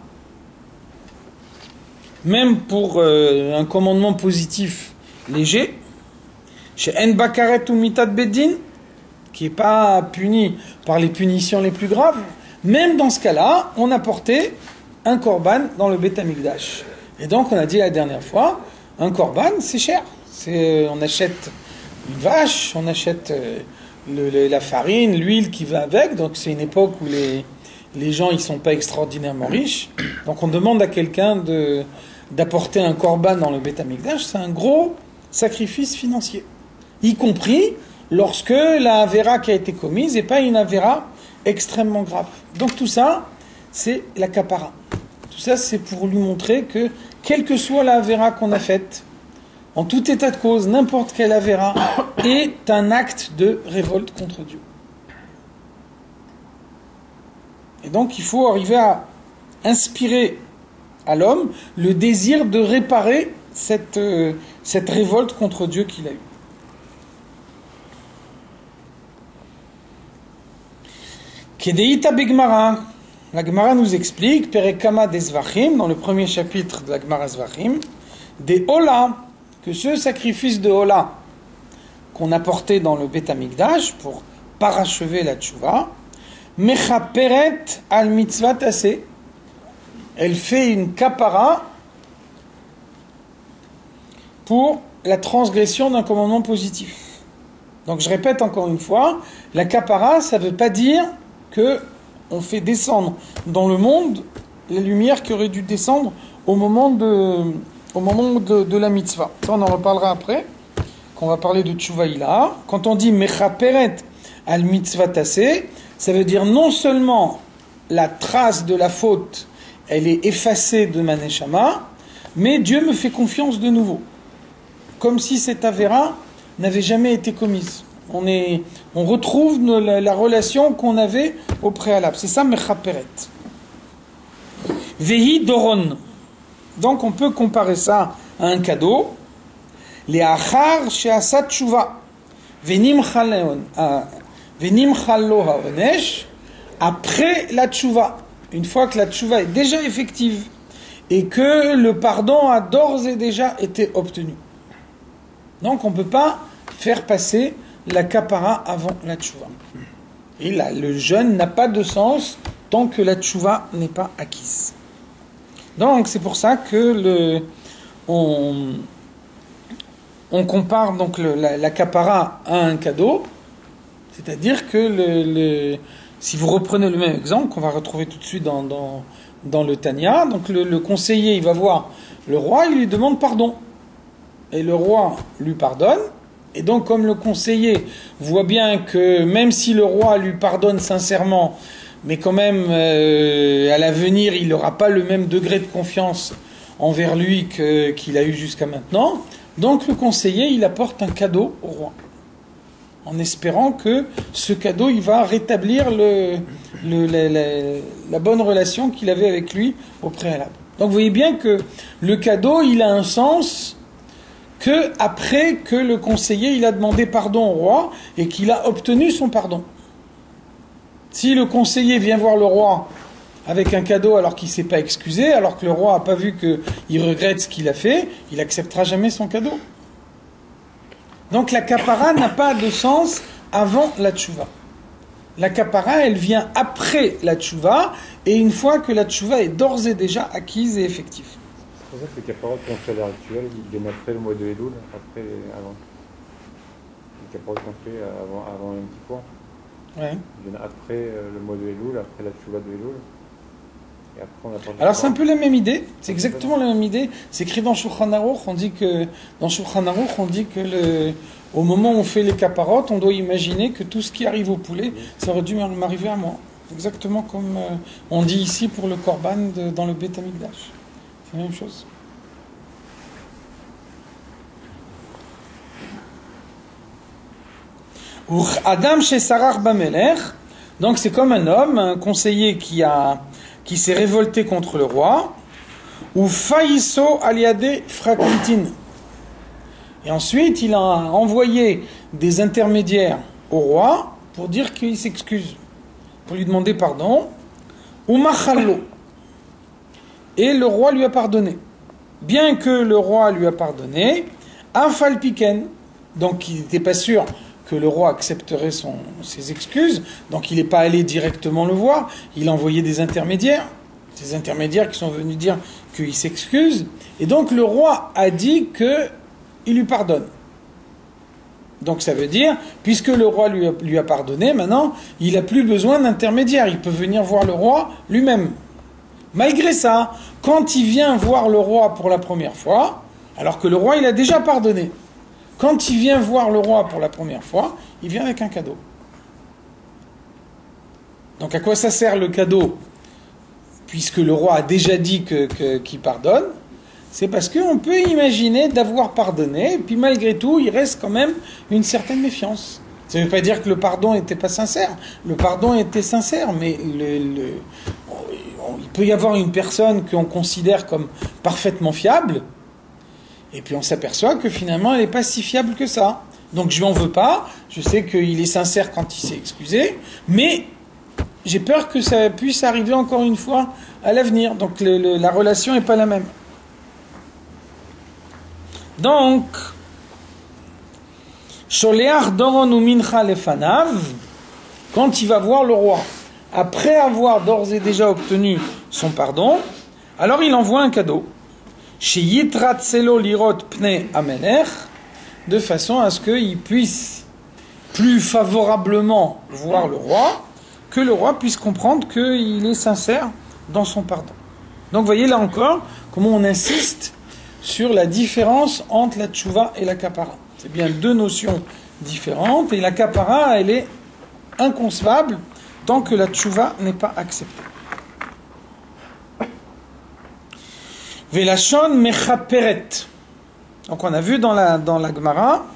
même pour un commandement positif léger, chez En Bakaret ou Mitat Beddin, qui n'est pas puni par les punitions les plus graves, même dans ce cas-là, on a porté un korban dans le Beth Amikdash. Et donc, on a dit la dernière fois, un korban, c'est cher. On achète une vache, on achète la farine, l'huile qui va avec, donc c'est une époque où les gens ils sont pas extraordinairement riches. Donc, on demande à quelqu'un d'apporter un korban dans le Beth Amikdash, c'est un gros sacrifice financier, y compris lorsque la avéra qui a été commise n'est pas une avéra extrêmement grave. Donc tout ça, c'est la kapara. Tout ça, c'est pour lui montrer que, quelle que soit la avéra qu'on a faite, en tout état de cause, n'importe quelle avéra est un acte de révolte contre Dieu. Et donc il faut arriver à inspirer à l'homme le désir de réparer cette révolte contre Dieu qu'il a eue. Kedeita Begmara, la Gemara nous explique, Perekama des Zvachim, dans le premier chapitre de la Gemara Zvachim, des Ola, que ce sacrifice de Ola qu'on a porté dans le Beth Amikdash pour parachever la tchouva, Mechaperet al mitzvat aseh, elle fait une kapara pour la transgression d'un commandement positif. Donc je répète encore une fois, la kapara, ça ne veut pas dire qu'on fait descendre dans le monde la lumière qui aurait dû descendre au moment de la mitzvah. Ça, on en reparlera après, quand on va parler de tchouva ila. Quand on dit mechaperet al mitzvah taseh, ça veut dire non seulement la trace de la faute, elle est effacée de ma neshama, mais Dieu me fait confiance de nouveau. Comme si cette avéra n'avait jamais été commise. On retrouve la relation qu'on avait au préalable. C'est ça, mechaperet. Vehi doron. Donc on peut comparer ça à un cadeau. Les achar she'asa tshuva. Venim chalo haonesh. Après la tshuva. Une fois que la tshuva est déjà effective et que le pardon a d'ores et déjà été obtenu. Donc on ne peut pas faire passer la kapara avant la tchouva. Et là, le jeûne n'a pas de sens tant que la tchouva n'est pas acquise. Donc c'est pour ça que on compare donc la kapara à un cadeau. C'est-à-dire que si vous reprenez le même exemple, qu'on va retrouver tout de suite dans le Tanya, donc le conseiller, il va voir le roi, il lui demande pardon. Et le roi lui pardonne. Et donc, comme le conseiller voit bien que même si le roi lui pardonne sincèrement, mais quand même, à l'avenir, il n'aura pas le même degré de confiance envers lui qu'il a eu jusqu'à maintenant, donc le conseiller, il apporte un cadeau au roi, en espérant que ce cadeau, il va rétablir la bonne relation qu'il avait avec lui au préalable. Donc, vous voyez bien que le cadeau, il a un sens que après que le conseiller il a demandé pardon au roi et qu'il a obtenu son pardon. Si le conseiller vient voir le roi avec un cadeau alors qu'il ne s'est pas excusé, alors que le roi n'a pas vu qu'il regrette ce qu'il a fait, il n'acceptera jamais son cadeau. Donc la kapara n'a pas de sens avant la tchouva. La kapara, elle vient après la tchouva, et une fois que la tchouva est d'ores et déjà acquise et effective. C'est pour ça que les caparotes qu'on fait à l'heure actuelle, ils viennent après le mois de Elul, avant. Les caparotes qu'on fait avant un petit point. Ouais. Ils viennent après le mois de Elul, après la tchouva de Elul. Et après on apporte. Alors c'est un peu la même idée, c'est exactement la même idée. C'est écrit dans Shulchan Aruch, on dit que au moment où on fait les caparotes, on doit imaginer que tout ce qui arrive au poulet, ça aurait dû m'arriver à moi. Exactement comme on dit ici pour le korban dans le Beth Amikdash. C'est la même chose. Adam chez Sarach Bamelech, donc c'est comme un homme, un conseiller qui s'est révolté contre le roi, ou Faiso aliade Frakuntin. Et ensuite, il a envoyé des intermédiaires au roi pour dire qu'il s'excuse, pour lui demander pardon, ou Machallo. Et le roi lui a pardonné. Bien que le roi lui a pardonné, Afalpiken, donc il n'était pas sûr que le roi accepterait ses excuses, donc il n'est pas allé directement le voir, il a envoyé des intermédiaires qui sont venus dire qu'il s'excuse, et donc le roi a dit qu'il lui pardonne. Donc ça veut dire, puisque le roi lui a pardonné, maintenant il n'a plus besoin d'intermédiaire, il peut venir voir le roi lui-même. Malgré ça, quand il vient voir le roi pour la première fois, alors que le roi il a déjà pardonné, quand il vient voir le roi pour la première fois, il vient avec un cadeau. Donc à quoi ça sert le cadeau? Puisque le roi a déjà dit qu'il pardonne, c'est parce qu'on peut imaginer d'avoir pardonné, et puis malgré tout, il reste quand même une certaine méfiance. Ça ne veut pas dire que le pardon n'était pas sincère. Le pardon était sincère, mais il peut y avoir une personne qu'on considère comme parfaitement fiable, et puis on s'aperçoit que finalement elle n'est pas si fiable que ça. Donc je lui en veux pas, je sais qu'il est sincère quand il s'est excusé, mais j'ai peur que ça puisse arriver encore une fois à l'avenir. Donc la relation n'est pas la même. Donc, Sholeach Doron ou Mincha Lefanav, quand il va voir le roi, après avoir d'ores et déjà obtenu son pardon, alors il envoie un cadeau. Chez Yitrat Selo Lirot Pne Amelech, de façon à ce qu'il puisse plus favorablement voir le roi, que le roi puisse comprendre qu'il est sincère dans son pardon. Donc vous voyez là encore comment on insiste sur la différence entre la tchouva et la kapara. C'est bien deux notions différentes, et la kapara, elle est inconcevable tant que la tchouva n'est pas acceptée. Velachon mechaperet. Donc on a vu dans la Gemara,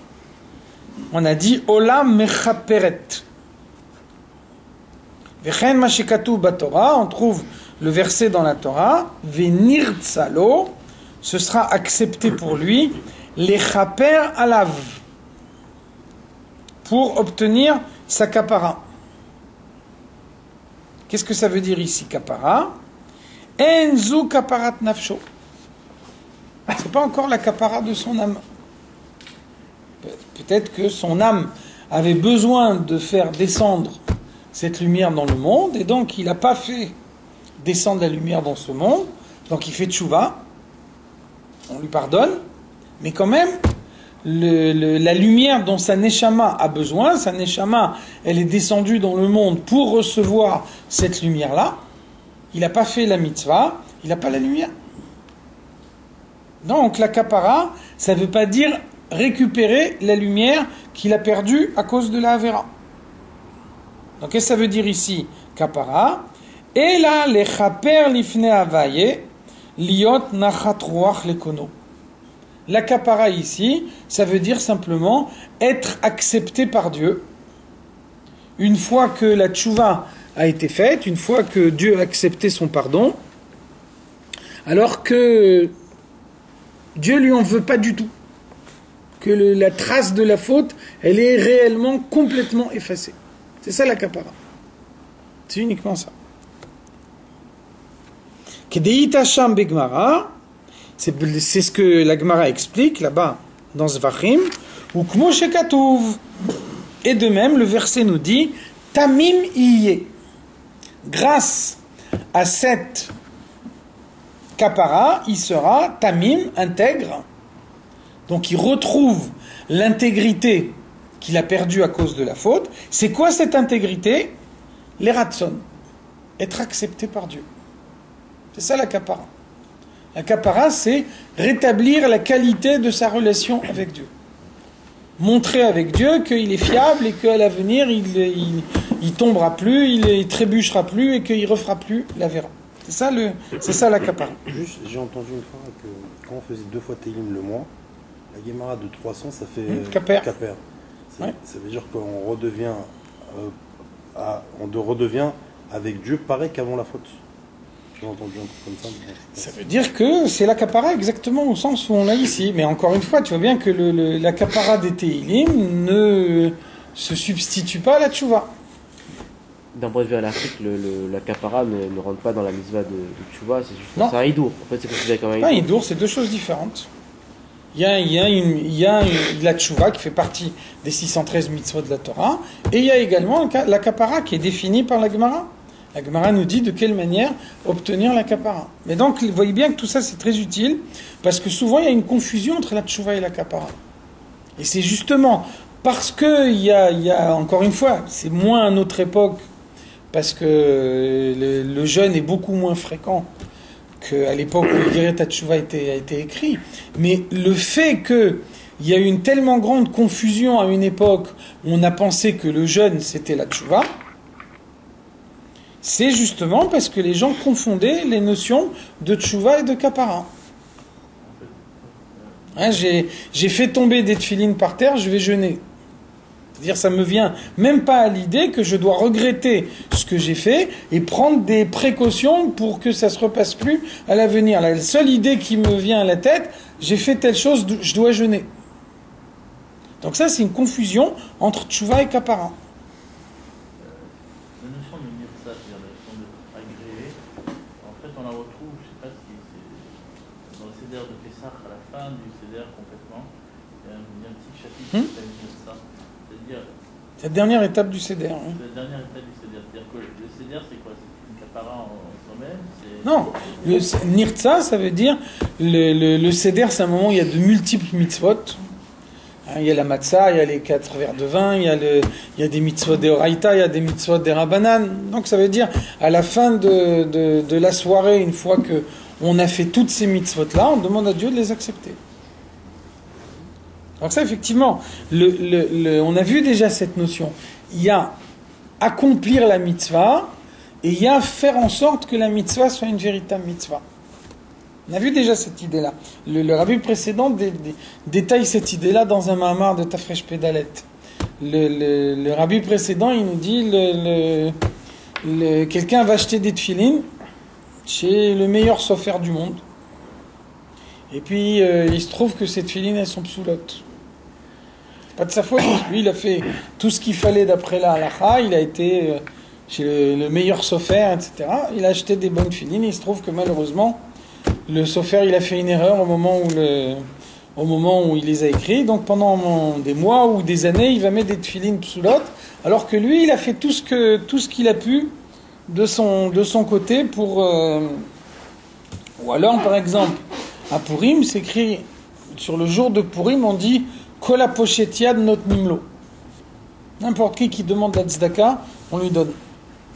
on a dit olam mechaperet. Vechen mashikatu batorah, on trouve le verset dans la Torah, venirtzalo, ce sera accepté pour lui, lechaper alav, pour obtenir sa kapara. Qu'est-ce que ça veut dire ici, kapara? Enzu kaparat nafsho. C'est pas encore la kapara de son âme. Peut-être que son âme avait besoin de faire descendre cette lumière dans le monde, et donc il n'a pas fait descendre la lumière dans ce monde, donc il fait tchouva, on lui pardonne, mais quand même, la lumière dont sa neshama a besoin. Sa neshama, elle est descendue dans le monde pour recevoir cette lumière-là. Il n'a pas fait la mitzvah, il n'a pas la lumière. Donc la kapara, ça ne veut pas dire récupérer la lumière qu'il a perdue à cause de la Avera. Donc qu'est-ce que ça veut dire ici, kapara? Et là, les chaper lifne avaye, liot nachat ruach lekono. La kapara ici, ça veut dire simplement être accepté par Dieu. Une fois que la tchouva a été faite, une fois que Dieu a accepté son pardon, alors que Dieu lui en veut pas du tout. Que la trace de la faute, elle est réellement complètement effacée. C'est ça la kapara. C'est uniquement ça. Kedeita sham begmara, c'est ce que la Gemara explique là-bas dans Zvachim, ou kmo shekatuv. Et de même, le verset nous dit Tamim iye. Grâce à cette kapara, il sera tamim, intègre. Donc il retrouve l'intégrité qu'il a perdue à cause de la faute. C'est quoi cette intégrité? Les ratson. Être accepté par Dieu. C'est ça la kapara. La kapara, c'est rétablir la qualité de sa relation avec Dieu. Montrer avec Dieu qu'il est fiable et qu'à l'avenir, il tombera plus, il trébuchera plus et qu'il refera plus la vera. C'est ça la kapara. Juste, j'ai entendu une fois que quand on faisait 2 fois Télim le mois, la Gemara de 300, ça fait Kaper. Kaper. Ouais. Ça veut dire qu'on redevient, redevient avec Dieu pareil qu'avant la faute. J'ai entendu un truc comme ça. Ça veut dire que c'est la kapara exactement au sens où on l'a ici. Mais encore une fois, tu vois bien que la kapara des Télim ne se substitue pas à la tchouva. D'un point de vue halachique, la kapara ne rentre pas dans la mitzvah de tchouva, c'est juste Non. c'est un hidour. En fait, c'est considéré comme un hidour. Un hidour, c'est deux choses différentes. Il y a la tchouva qui fait partie des 613 mitzvot de la Torah, et il y a également la kapara qui est définie par la Gemara. La Gemara nous dit de quelle manière obtenir la kapara. Mais donc, vous voyez bien que tout ça c'est très utile, parce que souvent il y a une confusion entre la tchouva et la kapara. Et c'est justement parce que il y a encore une fois, c'est moins à notre époque, parce que le jeûne est beaucoup moins fréquent qu'à l'époque où le Geret HaTshuva a été écrit. Mais le fait qu'il y a eu une tellement grande confusion à une époque où on a pensé que le jeûne c'était la Tshuva, c'est justement parce que les gens confondaient les notions de Tshuva et de Kapara. Hein, j'ai fait tomber des tefilines par terre, je vais jeûner. C'est-à-dire, ça me vient même pas à l'idée que je dois regretter ce que j'ai fait et prendre des précautions pour que ça se repasse plus à l'avenir. La seule idée qui me vient à la tête, j'ai fait telle chose, je dois jeûner. Donc ça, c'est une confusion entre Tshuva et Kapara. La notion de Mirza, c'est-à-dire la notion d'agréer, en fait, on la retrouve, je ne sais pas si c'est dans le Seder de Pessah, à la fin du Seder complètement, il y a un petit chapitre qui s'appelle Mirza. C'est-à-dire. C'est la dernière étape du Seder. Hein. C'est la dernière étape du Seder. C'est-à-dire que le Seder, c'est quoi? C'est une kapara en soi-même? Non, le Nirtza, ça veut dire le Seder, c'est un moment où il y a de multiples mitzvot. Il y a la matzah, il y a les 4 verres de vin, il y a des mitzvot de Horaïta, il y a des mitzvot de Rabbanan. Donc ça veut dire, à la fin de la soirée, une fois qu'on a fait toutes ces mitzvot-là, on demande à Dieu de les accepter. Donc ça, effectivement, on a vu déjà cette notion. Il y a accomplir la mitzvah, et il y a faire en sorte que la mitzvah soit une véritable mitzvah. On a vu déjà cette idée-là. Le rabbi précédent détaille cette idée-là dans un mahamar de Tafresh Pedalet. Le rabbi précédent, il nous dit quelqu'un va acheter des tefilines chez le meilleur sofer du monde. Et puis, il se trouve que ces tefilines, elles sont psoulotes. C'est pas de sa faute. Lui, il a fait tout ce qu'il fallait d'après la halakha. Il a été chez le meilleur sofer, etc. Il a acheté des bonnes tefilines. Il se trouve que malheureusement, le sofer, il a fait une erreur au moment où il les a écrits. Donc pendant des mois ou des années, il va mettre des tefilines psoulotes, alors que lui, il a fait tout ce qu'il a pu de son côté pour... Ou alors, par exemple, à Purim, c'est écrit, sur le jour de Purim, on dit Kola pochetiad not nimlo. N'importe qui demande la tzedaka, on lui donne.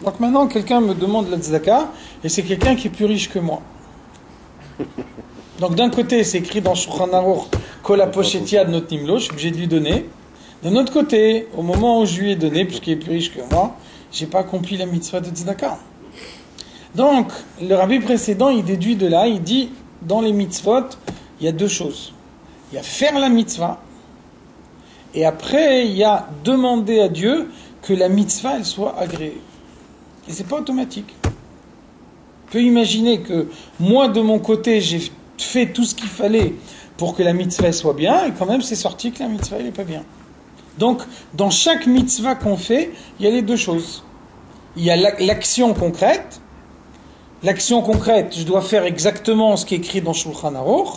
Donc maintenant, quelqu'un me demande la tzedaka, et c'est quelqu'un qui est plus riche que moi. Donc d'un côté, c'est écrit dans Shulchan Aruch, Kola pochetiad not nimlo, je suis obligé de lui donner. D'un autre côté, au moment où je lui ai donné, puisqu'il est plus riche que moi, j'ai pas accompli la mitzvah de tzedaka. Donc, le rabbi précédent, il déduit de là, il dit, dans les mitzvot, il y a deux choses. Il y a faire la mitzvah, et après, il y a demander à Dieu que la mitzvah, elle soit agréée. Et c'est pas automatique. On peut imaginer que moi, de mon côté, j'ai fait tout ce qu'il fallait pour que la mitzvah elle soit bien, et quand même, c'est sorti que la mitzvah, elle n'est pas bien. Donc, dans chaque mitzvah qu'on fait, il y a les deux choses. Il y a l'action concrète. L'action concrète, je dois faire exactement ce qui est écrit dans Shulchan Aruch.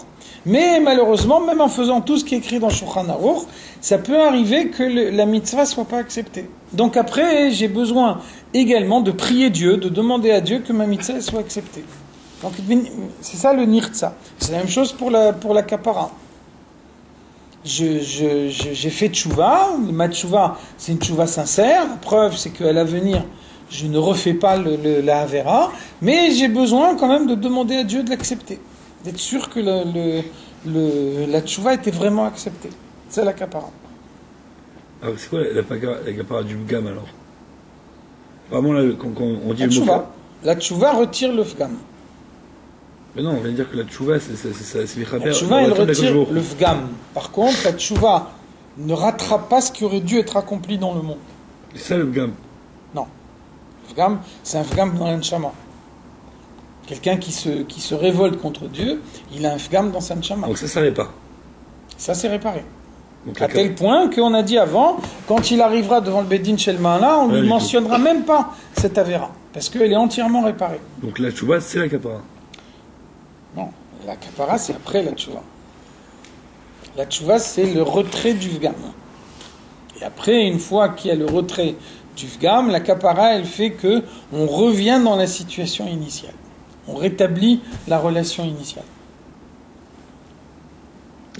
Mais malheureusement, même en faisant tout ce qui est écrit dans Shulchan Aruch, ça peut arriver que la mitzvah ne soit pas acceptée. Donc après, j'ai besoin également de prier Dieu, de demander à Dieu que ma mitzvah soit acceptée. Donc c'est ça le nirtza. C'est la même chose pour la kapara. J'ai fait tchouva, ma tchouva c'est une tchouva sincère, la preuve c'est qu'à l'avenir je ne refais pas la havera, mais j'ai besoin quand même de demander à Dieu de l'accepter, d'être sûr que la tchouva était vraiment acceptée. C'est la kapara. Alors c'est quoi la kapara du fgam alors? Vraiment là, quand on dit la le mot tchouva. La tchouva retire le fgam. Mais non, on vient de dire que la tchouva, c'est la tchouva, elle retire le fgam. Par contre, la tchouva ne rattrape pas ce qui aurait dû être accompli dans le monde. C'est ça le fgam? Non. Le fgam, c'est un fgam dans l'anshama. Quelqu'un qui se révolte contre Dieu, il a un fgam dans sa neshama. Donc ça répare. Ça, c'est réparé. Donc, à tel point qu'on a dit avant, quand il arrivera devant le Bedin Shel Ma'ala, on ne lui mentionnera même pas cette avéra, parce qu'elle est entièrement réparée. Donc la tchouva, c'est la kapara? Non, la kapara, c'est après la tchouva. La tchouva, c'est le retrait du fgam. Et après, une fois qu'il y a le retrait du fgam, la kapara, elle fait que on revient dans la situation initiale. On rétablit la relation initiale.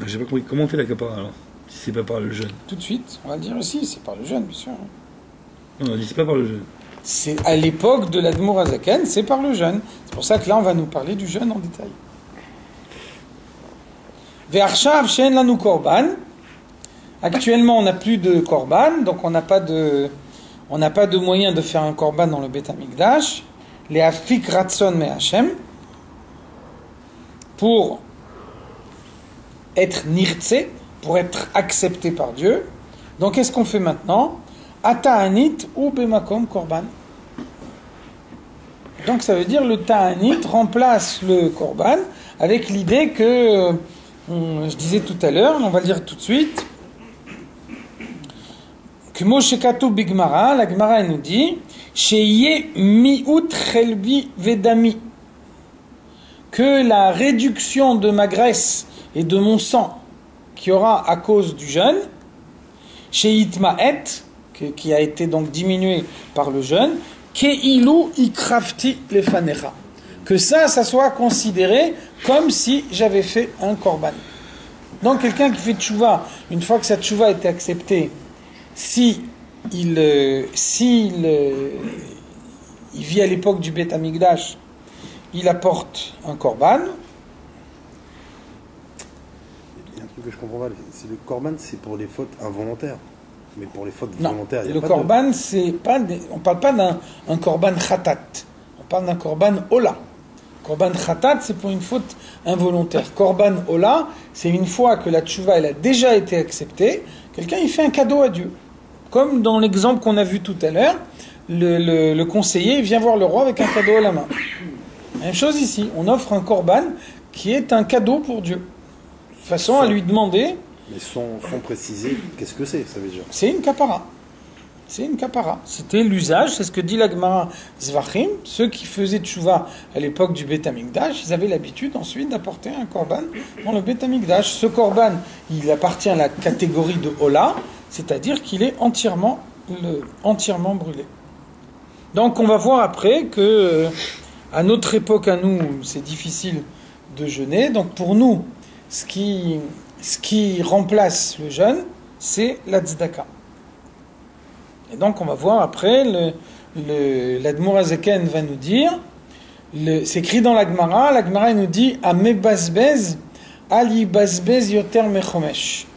J'ai pas compris. Comment on fait la kapara alors? Si c'est pas par le jeûne. Tout de suite, on va le dire aussi, c'est par le jeûne, bien sûr. Non, on a dit c'est pas par le jeûne. C'est à l'époque de l'Admour Hazaken, c'est par le jeûne. C'est pour ça que là, on va nous parler du jeûne en détail. Ve'arshav she'en lanu korban. Actuellement, on n'a plus de korban, donc on n'a pas de moyen de faire un korban dans le Beth Amikdash. Les afik ratson me Hashem, pour être nirtse, pour être accepté par Dieu. Donc, qu'est-ce qu'on fait maintenant? Ata'anit ou bemakom korban. Donc, ça veut dire le ta'anit remplace le korban avec l'idée que, je disais tout à l'heure, on va le dire tout de suite, que Moshe Katou Bigmara, la Gemara nous dit, Sheye mi'ut chelbi vedami, que la réduction de ma graisse et de mon sang qu'il y aura à cause du jeûne, Sheitma'et, qui a été donc diminué par le jeûne, Keilu ikrafti lefanecha, que ça soit considéré comme si j'avais fait un korban. Donc quelqu'un qui fait tchouva, une fois que sa tchouva a été acceptée, si il vit à l'époque du Beth Amikdash, il apporte un korban. Il y a un truc que je comprends pas, c'est le korban, c'est pour les fautes involontaires. Mais pour les fautes non, volontaires, il y a le pas korban, c'est pas on parle pas d'un korban khatat, on parle d'un korban ola. Korban khatat, c'est pour une faute involontaire. Korban ola, c'est une fois que la tchouva elle a déjà été acceptée, quelqu'un il fait un cadeau à Dieu. Comme dans l'exemple qu'on a vu tout à l'heure, le conseiller vient voir le roi avec un cadeau à la main. Même chose ici, on offre un korban qui est un cadeau pour Dieu. De façon à lui demander... Mais sans préciser, qu'est-ce que c'est, ça veut dire? C'est une kapara. C'est une kapara. C'était l'usage, c'est ce que dit la Gemara Zvachim. Ceux qui faisaient tchouva à l'époque du Beth Amikdash, ils avaient l'habitude ensuite d'apporter un korban dans le Beth Amikdash. Ce korban, il appartient à la catégorie de Ola, c'est-à-dire qu'il est entièrement brûlé. Donc on va voir après que à notre époque, à nous, c'est difficile de jeûner. Donc pour nous, ce qui ce qui remplace le jeûne, c'est la tzedaka. Et donc on va voir après, l'Admour Azaken va nous dire, c'est écrit dans la Gemara nous dit « Ame basbez, ali basbez yoter mechomesh ».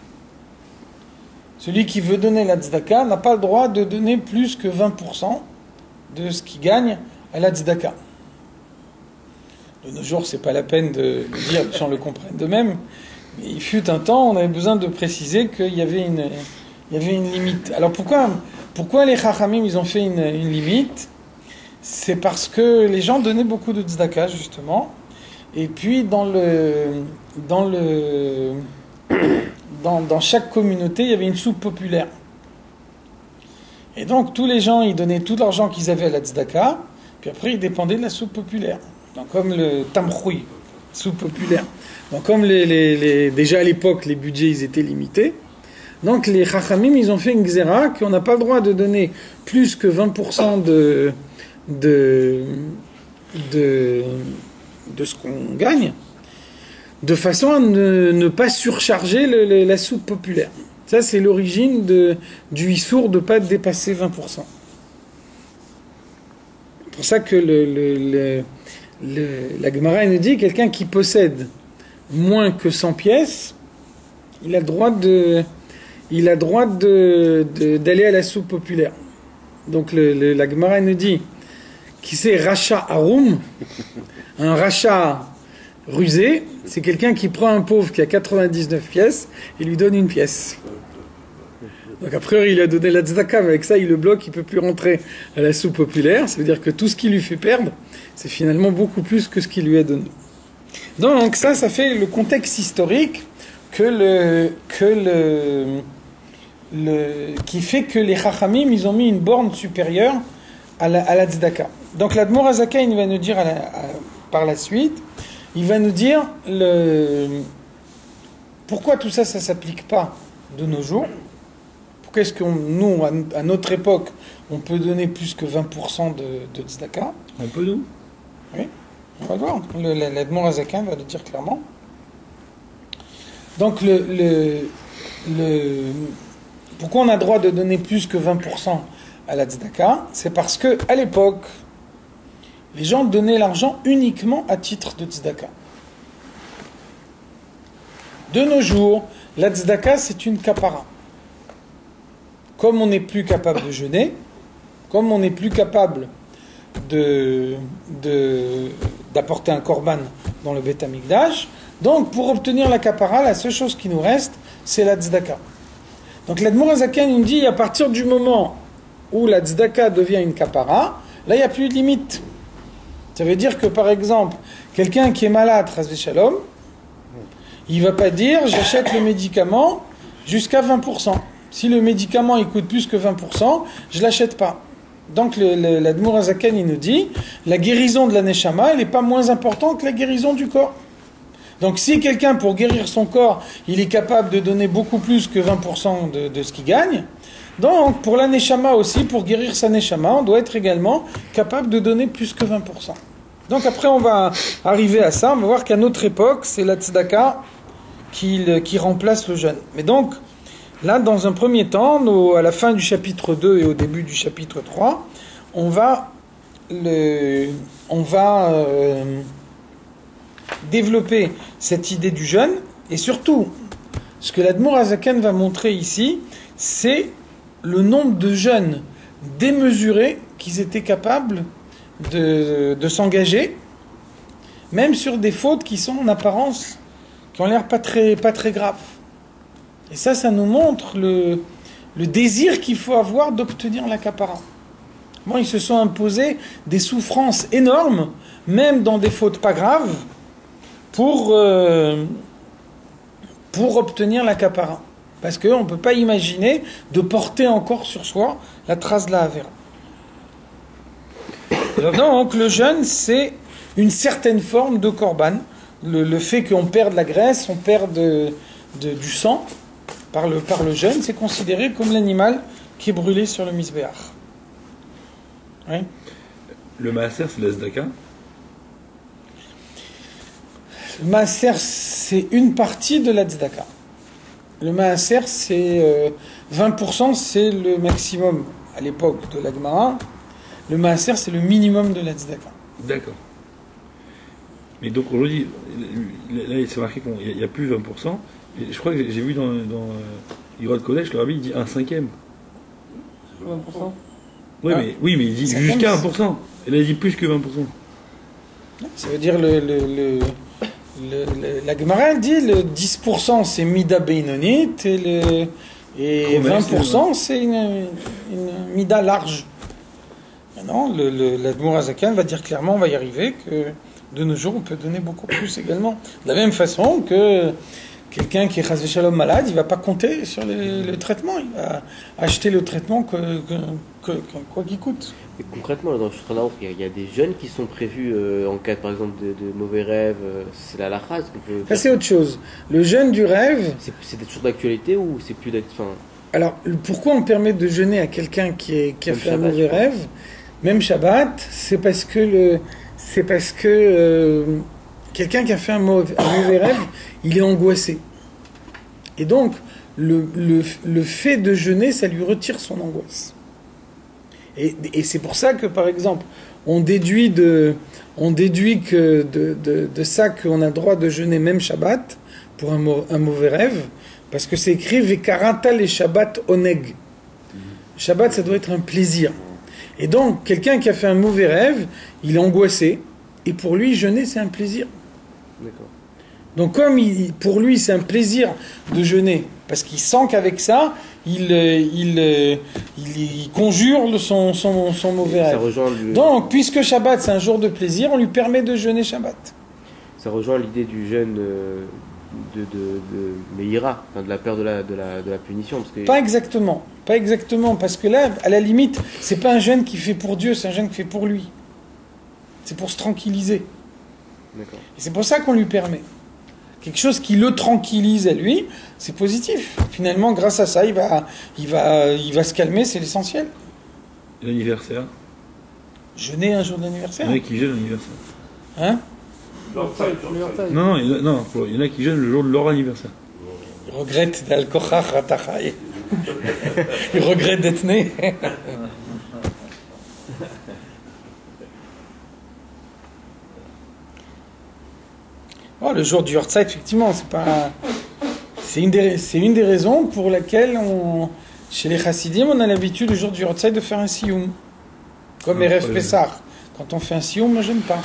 Celui qui veut donner la tzedaka n'a pas le droit de donner plus que 20% de ce qu'il gagne à la tzedaka. De nos jours, c'est pas la peine de le dire, les gens le comprennent d'eux-mêmes. Mais il fut un temps, on avait besoin de préciser qu'il y avait une limite. Alors pourquoi les Chachamim ils ont fait une limite? C'est parce que les gens donnaient beaucoup de tzedaka justement, et puis dans chaque communauté il y avait une soupe populaire. Et donc tous les gens ils donnaient tout l'argent qu'ils avaient à la tzedaka, puis après ils dépendaient de la soupe populaire. Donc comme le tamchoui, soupe populaire. Donc comme déjà à l'époque les budgets ils étaient limités, donc les Chachamim ils ont fait une gzera qu'on n'a pas le droit de donner plus que 20% de ce qu'on gagne, de façon à ne pas surcharger la soupe populaire. Ça c'est l'origine du issour de ne pas dépasser 20%. C'est pour ça que la Gemara nous dit quelqu'un qui possède moins que 100 pièces, il a le droit d'aller à la soupe populaire. Donc la Gemara nous dit qui c'est Racha Haroum, un Racha rusé, c'est quelqu'un qui prend un pauvre qui a 99 pièces et lui donne une pièce. Donc a priori il a donné la tzedaka, mais avec ça il le bloque, il ne peut plus rentrer à la soupe populaire. Ça veut dire que tout ce qui lui fait perdre, c'est finalement beaucoup plus que ce qu'il lui a donné. Donc ça fait le contexte historique qui fait que les Chachamim ils ont mis une borne supérieure à la tzedaka. Donc l'Admour Azaken il va nous dire par la suite, il va nous dire pourquoi tout ça s'applique pas de nos jours. Pourquoi est-ce que nous, à notre époque, on peut donner plus que 20% de tzedaka? On peut nous? Oui, on va le voir. L'Admour Azaken va le dire clairement. Donc pourquoi on a le droit de donner plus que 20% à la tzedaka? C'est parce que à l'époque, les gens donnaient l'argent uniquement à titre de tzedaka. De nos jours, la tzedaka c'est une kapara. Comme on n'est plus capable de jeûner, comme on n'est plus capable d'apporter un korban dans le Beth Amikdash, donc pour obtenir la kapara, la seule chose qui nous reste, c'est la tzedaka. Donc l'Admour Azaken nous dit, à partir du moment où la tzedaka devient une kapara, là il n'y a plus de limite. Ça veut dire que par exemple, quelqu'un qui est malade, Chas Shalom, il ne va pas dire j'achète le médicament jusqu'à 20%. Si le médicament il coûte plus que 20%, je ne l'achète pas. Donc l'Admour Azaken il nous dit la guérison de la neshama elle n'est pas moins importante que la guérison du corps. Donc si quelqu'un pour guérir son corps il est capable de donner beaucoup plus que 20% de ce qu'il gagne, donc pour la neshama aussi, pour guérir sa neshama, on doit être également capable de donner plus que 20%. Donc après on va arriver à ça, on va voir qu'à notre époque c'est la tzedaka qui remplace le jeûne. Mais donc là, dans un premier temps, à la fin du chapitre 2 et au début du chapitre 3, on va développer cette idée du jeûne. Et surtout, ce que l'Admour Azaken va montrer ici, c'est le nombre de jeunes démesurés qu'ils étaient capables de s'engager, même sur des fautes qui sont en apparence, qui ont l'air pas très graves. Et ça nous montre le désir qu'il faut avoir d'obtenir la kapara. Bon, ils se sont imposés des souffrances énormes, même dans des fautes pas graves, pour obtenir la kapara. Parce qu'on ne peut pas imaginer de porter encore sur soi la trace de la Avera. Donc le jeûne, c'est une certaine forme de korban. Le fait qu'on perde la graisse, on perd du sang, par le jeûne, c'est considéré comme l'animal qui est brûlé sur le misbéach. Oui. Le maaser, c'est la tzedaka? Le maaser, c'est une partie de la tzedaka. Le maaser, c'est 20%, c'est le maximum à l'époque de la Gemara. Le maaser, c'est le minimum de la tzedaka. D'accord. Mais donc aujourd'hui, là, c'est marqué qu'il n'y a plus 20%. Et je crois que j'ai vu dans Hirot Kodesh, le rabbi il dit 1/5. 20%. Ouais, Ah. oui, mais il dit Ça jusqu'à compte. 1%. Et là, il dit plus que 20%. Ça veut dire la Gemara elle dit le 10% c'est Mida Beinonit et Promesse, 20% c'est une Mida large. Maintenant, la Gemara Zakan va dire clairement, on va y arriver, que de nos jours on peut donner beaucoup plus également. De la même façon que quelqu'un qui est Chas v'Shalom malade, il ne va pas compter sur le traitement, il va acheter le traitement quoi qu'il coûte. Et concrètement, dans le Shulchan Aruch, il y a des jeûnes qui sont prévus en cas, par exemple, de mauvais rêves. C'est la halakha, est-ce qu'on peut Ça c'est autre chose. Le jeûne du rêve. C'est toujours d'actualité ou c'est plus d'actualité? Alors, pourquoi on permet de jeûner à quelqu'un qui a Même fait un Shabbat, mauvais je pense. rêve, même Shabbat, c'est parce que quelqu'un qui a fait un mauvais rêve, il est angoissé. Et donc, le fait de jeûner, ça lui retire son angoisse. Et c'est pour ça que, par exemple, on déduit que de ça qu'on a droit de jeûner même Shabbat pour un mauvais rêve, parce que c'est écrit Vekarata les Shabbat oneg. Shabbat, ça doit être un plaisir. Et donc, quelqu'un qui a fait un mauvais rêve, il est angoissé, et pour lui, jeûner, c'est un plaisir. D'accord. Donc, comme pour lui, c'est un plaisir de jeûner, parce qu'il sent qu'avec ça, il conjure son mauvais Ça rêve. rejoint Donc, puisque Shabbat, c'est un jour de plaisir, on lui permet de jeûner Shabbat. ça rejoint l'idée du jeûne de Meïra, enfin, de la peur de la punition. Parce que... Pas exactement, parce que là, à la limite, c'est pas un jeûne qui fait pour Dieu, c'est un jeûne qui fait pour lui. C'est pour se tranquilliser. D'accord. Et c'est pour ça qu'on lui permet. Quelque chose qui le tranquillise à lui, c'est positif. Finalement, grâce à ça, il va se calmer, c'est l'essentiel. Et l'anniversaire. Jeûner un jour Il y d'anniversaire. en a qui jeûnent l'anniversaire. Hein? Non, il y en a qui jeûnent le jour de leur anniversaire. Il regrette d'Al-Kochach Ratachai. Il regrette d'être né. Oh, le jour du Yortzeit, effectivement, c'est une des raisons pour laquelle chez les Chassidim, on a l'habitude le jour du Yortzeit de faire un sioum. Comme Erev Pessah. Quand on fait un sioum, moi j'aime pas.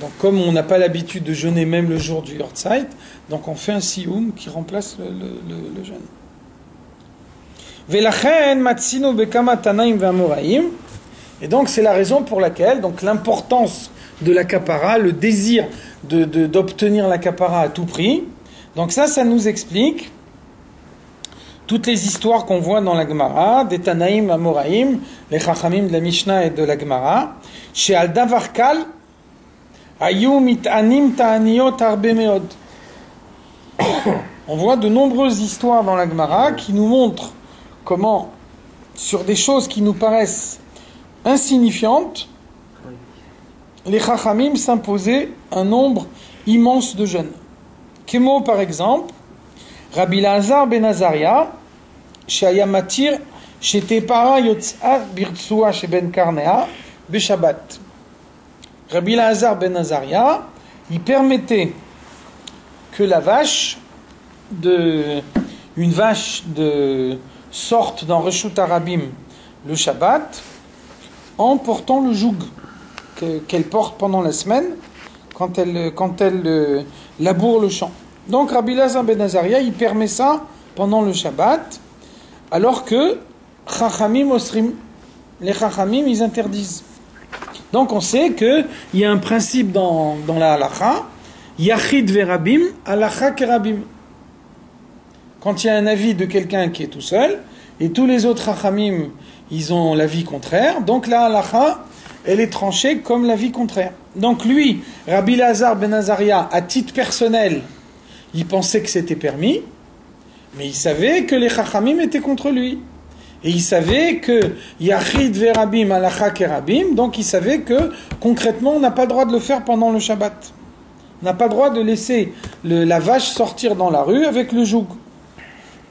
Donc comme on n'a pas l'habitude de jeûner même le jour du Yortzeit, donc on fait un sioum qui remplace le jeûne. Velachen matzino bekama tanaim ve'amoraim. Et donc c'est la raison pour laquelle donc l'importance de la kapara, le désir d'obtenir la kapara à tout prix. Donc ça nous explique toutes les histoires qu'on voit dans la Gemara, des Tanaïm, Amoraïm, les Chachamim de la Mishnah et de la Gemara, chez Al Davar Kal, Ayu Mitanim Ta'aniot Arbe Meod. On voit de nombreuses histoires dans la Gemara qui nous montrent comment, sur des choses qui nous paraissent insignifiantes, les Chachamim s'imposaient un nombre immense de jeûnes. Kemo, par exemple, Rabbi Lazar ben Azaria, Shaya Matir, Shetepara Yotz'a Birtsua Sheben Karnea, Beshabbat. Rabbi Lazar ben Azaria, il permettait que une vache sorte dans Reshut Arabim le Shabbat en portant le joug qu'elle porte pendant la semaine quand elle laboure le champ. Donc Rabbi Lazar ben Azaria, il permet ça pendant le Shabbat, alors que Chachamim Osrim, les Chachamim, ils interdisent. Donc on sait qu'il y a un principe dans la halakha, Yachid verabim, halakha kerabim. Quand il y a un avis de quelqu'un qui est tout seul, et tous les autres Chachamim, ils ont l'avis contraire, donc la halakha, elle est tranchée comme l'avis contraire. Donc lui, Rabbi Lazar ben Azaria, à titre personnel, il pensait que c'était permis, mais il savait que les Chachamim étaient contre lui. Et il savait que Yachid verabim halakha kerabim, donc il savait que concrètement on n'a pas le droit de le faire pendant le Shabbat. On n'a pas le droit de laisser la vache sortir dans la rue avec le joug.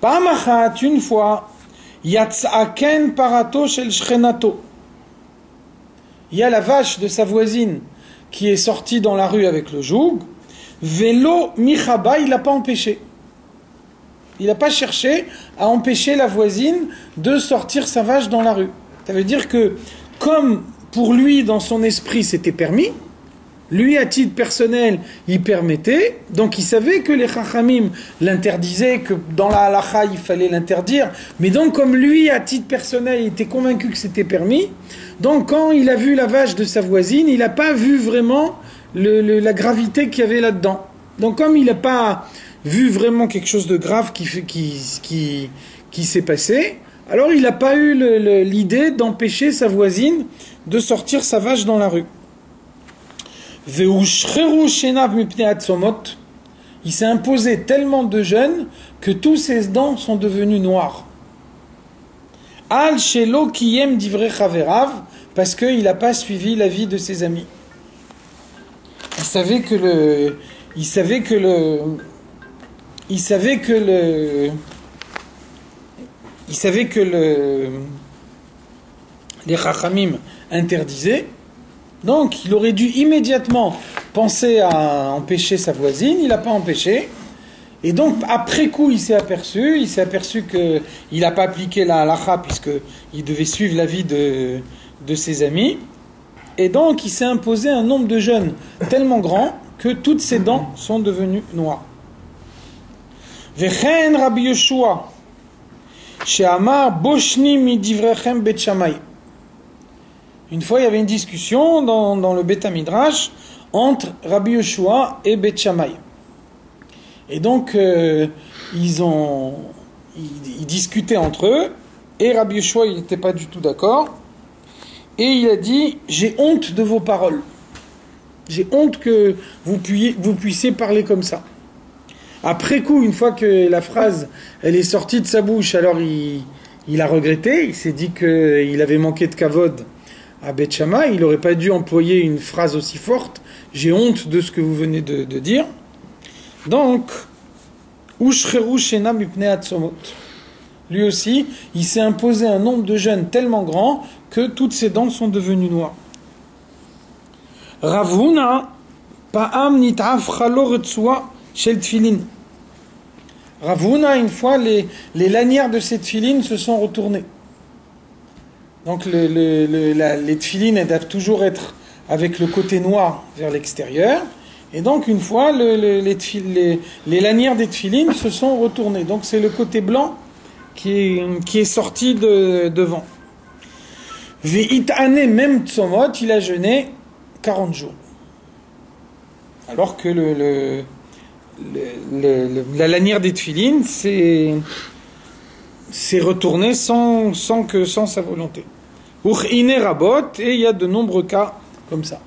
Pamachat, une fois, Yatz'aken parato shel shchenato. Il y a la vache de sa voisine qui est sortie dans la rue avec le joug. Velo michaba, il l'a pas empêché. Il n'a pas cherché à empêcher la voisine de sortir sa vache dans la rue. Ça veut dire que, comme pour lui, dans son esprit, c'était permis, lui, à titre personnel, il permettait, donc il savait que les chachamim l'interdisaient, que dans la halacha, il fallait l'interdire, mais donc comme lui, à titre personnel, il était convaincu que c'était permis, donc quand il a vu la vache de sa voisine, il n'a pas vu vraiment la gravité qu'il y avait là-dedans. Donc comme il n'a pas vu vraiment quelque chose de grave qui s'est passé, alors il n'a pas eu l'idée d'empêcher sa voisine de sortir sa vache dans la rue. Il s'est imposé tellement de jeûne que tous ses dents sont devenues noires. Al shelo kiyem divrei chaverav, parce qu'il n'a pas suivi l'avis de ses amis. Il savait que les chachamim interdisaient. Donc, il aurait dû immédiatement penser à empêcher sa voisine, il n'a pas empêché. Et donc, après coup, il s'est aperçu qu'il n'a pas appliqué la halacha puisqu'il devait suivre l'avis de ses amis. Et donc, il s'est imposé un nombre de jeûnes tellement grand que toutes ses dents sont devenues noires. Vechen Rabbi Yoshua, she'amar boshni midivrechem bet Shammai. Une fois, il y avait une discussion dans le Beth Midrash entre Rabbi Yoshua et Beth Shammai. Et donc, ils discutaient entre eux, et Rabbi Yoshua, il n'était pas du tout d'accord, et il a dit « J'ai honte de vos paroles. J'ai honte que vous puissiez parler comme ça. » Après coup, une fois que la phrase elle est sortie de sa bouche, alors il a regretté, il s'est dit qu'il avait manqué de kavod à Beth Shammai, il n'aurait pas dû employer une phrase aussi forte. J'ai honte de ce que vous venez de dire. Donc, lui aussi, il s'est imposé un nombre de jeûnes tellement grand que toutes ses dents sont devenues noires. Ravuna, Pa'am nit'af chalo retsua shel tfilin. Ravuna, une fois, les lanières de ces tfilines se sont retournées. Donc les tfilines, elles doivent toujours être avec le côté noir vers l'extérieur. Et donc une fois, les lanières des tfilines se sont retournées. Donc c'est le côté blanc qui est sorti devant. Ve'it'ane même tsomot, il a jeûné 40 jours. Alors que la lanière des tfilines s'est retourné sans sa volonté. Uchine rabot, et il y a de nombreux cas comme ça.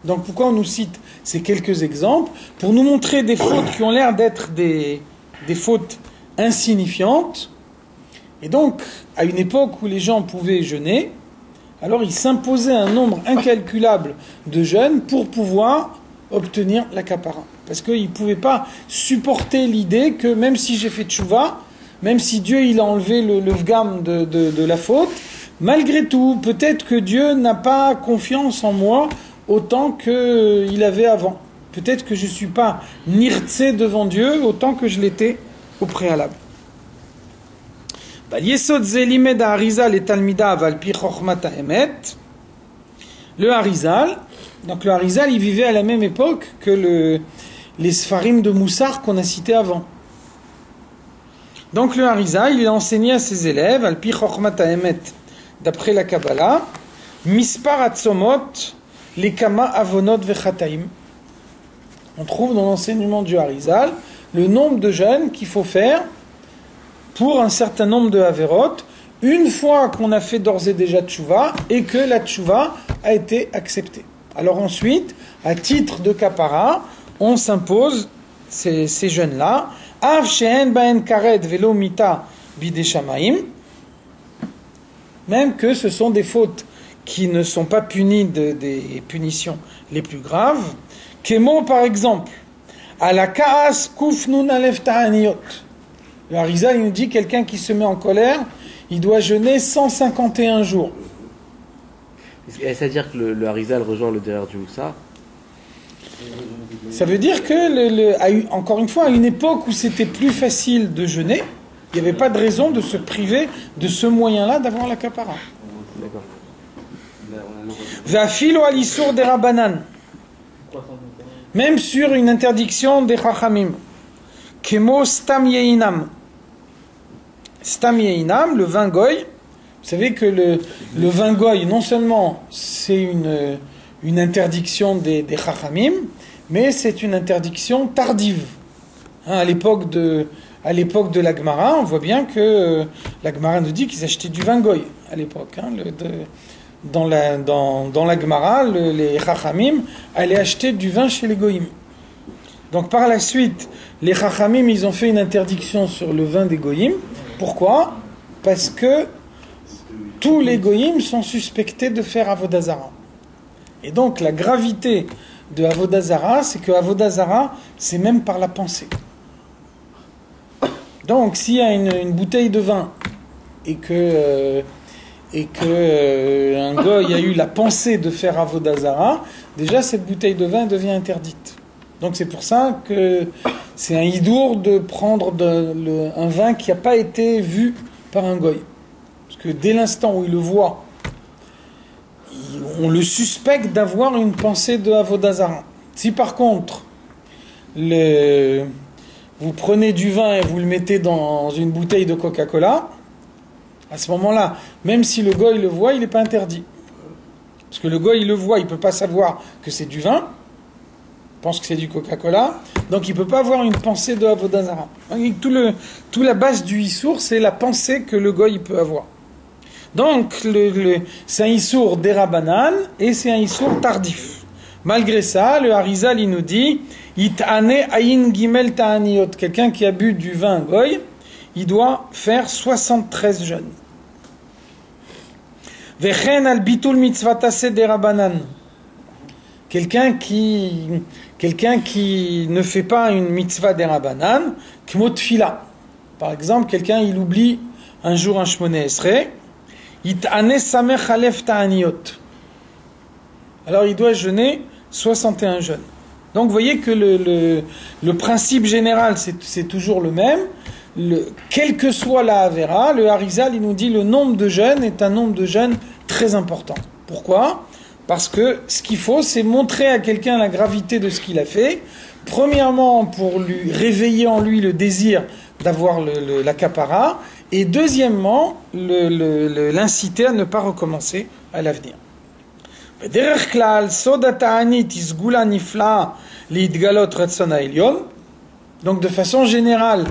Donc pourquoi on nous cite ces quelques exemples? Pour nous montrer des fautes qui ont l'air d'être des fautes insignifiantes. Et donc, à une époque où les gens pouvaient jeûner, alors ils s'imposaient un nombre incalculable de jeûnes pour pouvoir obtenir la kapara. Parce qu'ils ne pouvaient pas supporter l'idée que même si j'ai fait tchouva, même si Dieu il a enlevé le vgam de la faute, malgré tout, peut-être que Dieu n'a pas confiance en moi autant qu'il avait avant. Peut-être que je ne suis pas nirtse devant Dieu autant que je l'étais au préalable. Le Harizal, donc le Harizal, il vivait à la même époque que les Sfarim de Moussar qu'on a cités avant. Donc le Harizal, il a enseigné à ses élèves, al pi chokhmat haemet, d'après la Kabbalah, mispar atzomot, les kama avonot vechataim. On trouve dans l'enseignement du Harizal le nombre de jeûnes qu'il faut faire pour un certain nombre de averot, une fois qu'on a fait d'ores et déjà tchouva et que la tchouva a été acceptée. Alors ensuite, à titre de kapara, on s'impose ces jeûnes-là. Av shehen baen karet velo mita bide shamaim, même que ce sont des fautes qui ne sont pas punies des punitions les plus graves. Kemo par exemple, à la kaas kuf nun alef ta'aniyot, Le Harizal, il nous dit quelqu'un qui se met en colère, il doit jeûner 151 jours. C'est-à-dire que le Harizal rejoint le derrière du Moussa. Ça veut dire que, encore une fois, à une époque où c'était plus facile de jeûner, il n'y avait pas de raison de se priver de ce moyen-là d'avoir la kapara. D'accord. Va'afilo al-isur des Rabbanan. Même sur une interdiction des Chachamim. Kemo stam yeinam. Stam yeinam, le vin goy. Vous savez que le vin goy, non seulement c'est une interdiction des Chachamim, mais c'est une interdiction tardive. Hein, à l'époque de la Gemara, on voit bien que la Gemara nous dit qu'ils achetaient du vin goy à l'époque. Hein, dans la Gemara, les Chachamim allaient acheter du vin chez les goyim. Donc par la suite, les Chachamim, ils ont fait une interdiction sur le vin des goyim. Pourquoi ? Parce que tous les goyim sont suspectés de faire Avodah Zara. Et donc la gravité de Avodah Zara, c'est que Avodah Zara, c'est même par la pensée. Donc s'il y a une bouteille de vin et que un goy a eu la pensée de faire Avodah Zara, déjà cette bouteille de vin devient interdite. Donc c'est pour ça que c'est un hidour de prendre un vin qui n'a pas été vu par un goy. Parce que dès l'instant où il le voit, on le suspecte d'avoir une pensée de Avodah Zara. Si par contre, vous prenez du vin et vous le mettez dans une bouteille de Coca-Cola, à ce moment-là, même si le goy le voit, il n'est pas interdit. Parce que le goy, il le voit, il ne peut pas savoir que c'est du vin, il pense que c'est du Coca-Cola, donc il ne peut pas avoir une pensée de Avodah Zara. Tout la base du Issour, c'est la pensée que le goy peut avoir. Donc, c'est un Issour d'Erabanan et c'est un Issour tardif. Malgré ça, le Harizal, il nous dit It'ane ayin gimel ta'aniot. Quelqu'un qui a bu du vin goy, il doit faire 73 jeûnes. Vechen al bitul mitzvah taseh d'Erabanan. Quelqu'un qui ne fait pas une mitzvah d'Erabanan, kmo tfila. Par exemple, quelqu'un, il oublie un jour un shmoneh esrei. It'ane samech alef ta'aniot. Alors il doit jeûner 61 jeûnes. Donc vous voyez que le principe général c'est toujours le même. Quelle que soit la Avera, le Harizal il nous dit le nombre de jeûnes est un nombre de jeûnes très important. Pourquoi ? Parce que ce qu'il faut c'est montrer à quelqu'un la gravité de ce qu'il a fait. Premièrement pour lui réveiller en lui le désir d'avoir la kapara. Et deuxièmement, l'inciter à ne pas recommencer à l'avenir. Donc de façon générale,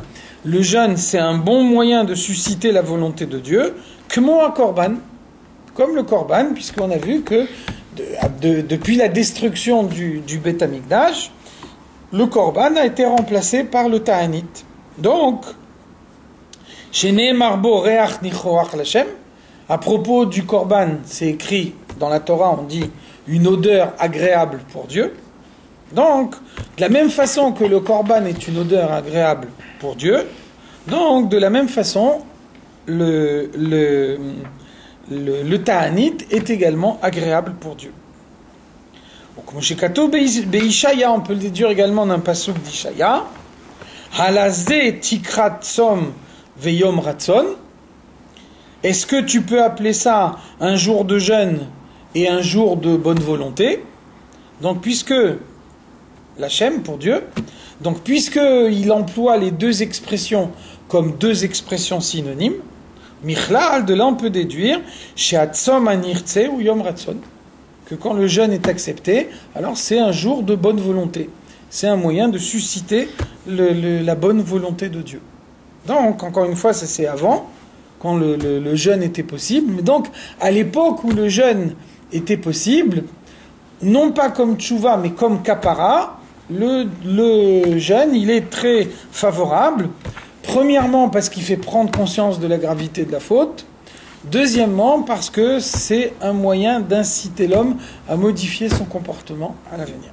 le jeûne c'est un bon moyen de susciter la volonté de Dieu, comme le korban, puisqu'on a vu que depuis la destruction du Beth Amikdash, le korban a été remplacé par le ta'anit. Donc, à propos du korban, c'est écrit dans la Torah, on dit une odeur agréable pour Dieu. Donc, de la même façon que le korban est une odeur agréable pour Dieu, donc de la même façon, le ta'anit est également agréable pour Dieu. Donc, Moshekato Beishaya, on peut le déduire également d'un pasuk d'Ishaya. Halazé tikrat tzom veyom ratson. Est-ce que tu peux appeler ça un jour de jeûne et un jour de bonne volonté ? Donc puisque l'Hachem pour Dieu, donc puisque il emploie les deux expressions comme deux expressions synonymes, Michlal, de là on peut déduire she'atzom anirtze ou yom ratson, que quand le jeûne est accepté, alors c'est un jour de bonne volonté. C'est un moyen de susciter la bonne volonté de Dieu. Donc, encore une fois, ça c'est avant, quand le jeûne était possible. Mais donc, à l'époque où le jeûne était possible, non pas comme tchouva, mais comme kapara, le jeûne, il est très favorable. Premièrement, parce qu'il fait prendre conscience de la gravité de la faute. Deuxièmement, parce que c'est un moyen d'inciter l'homme à modifier son comportement à l'avenir.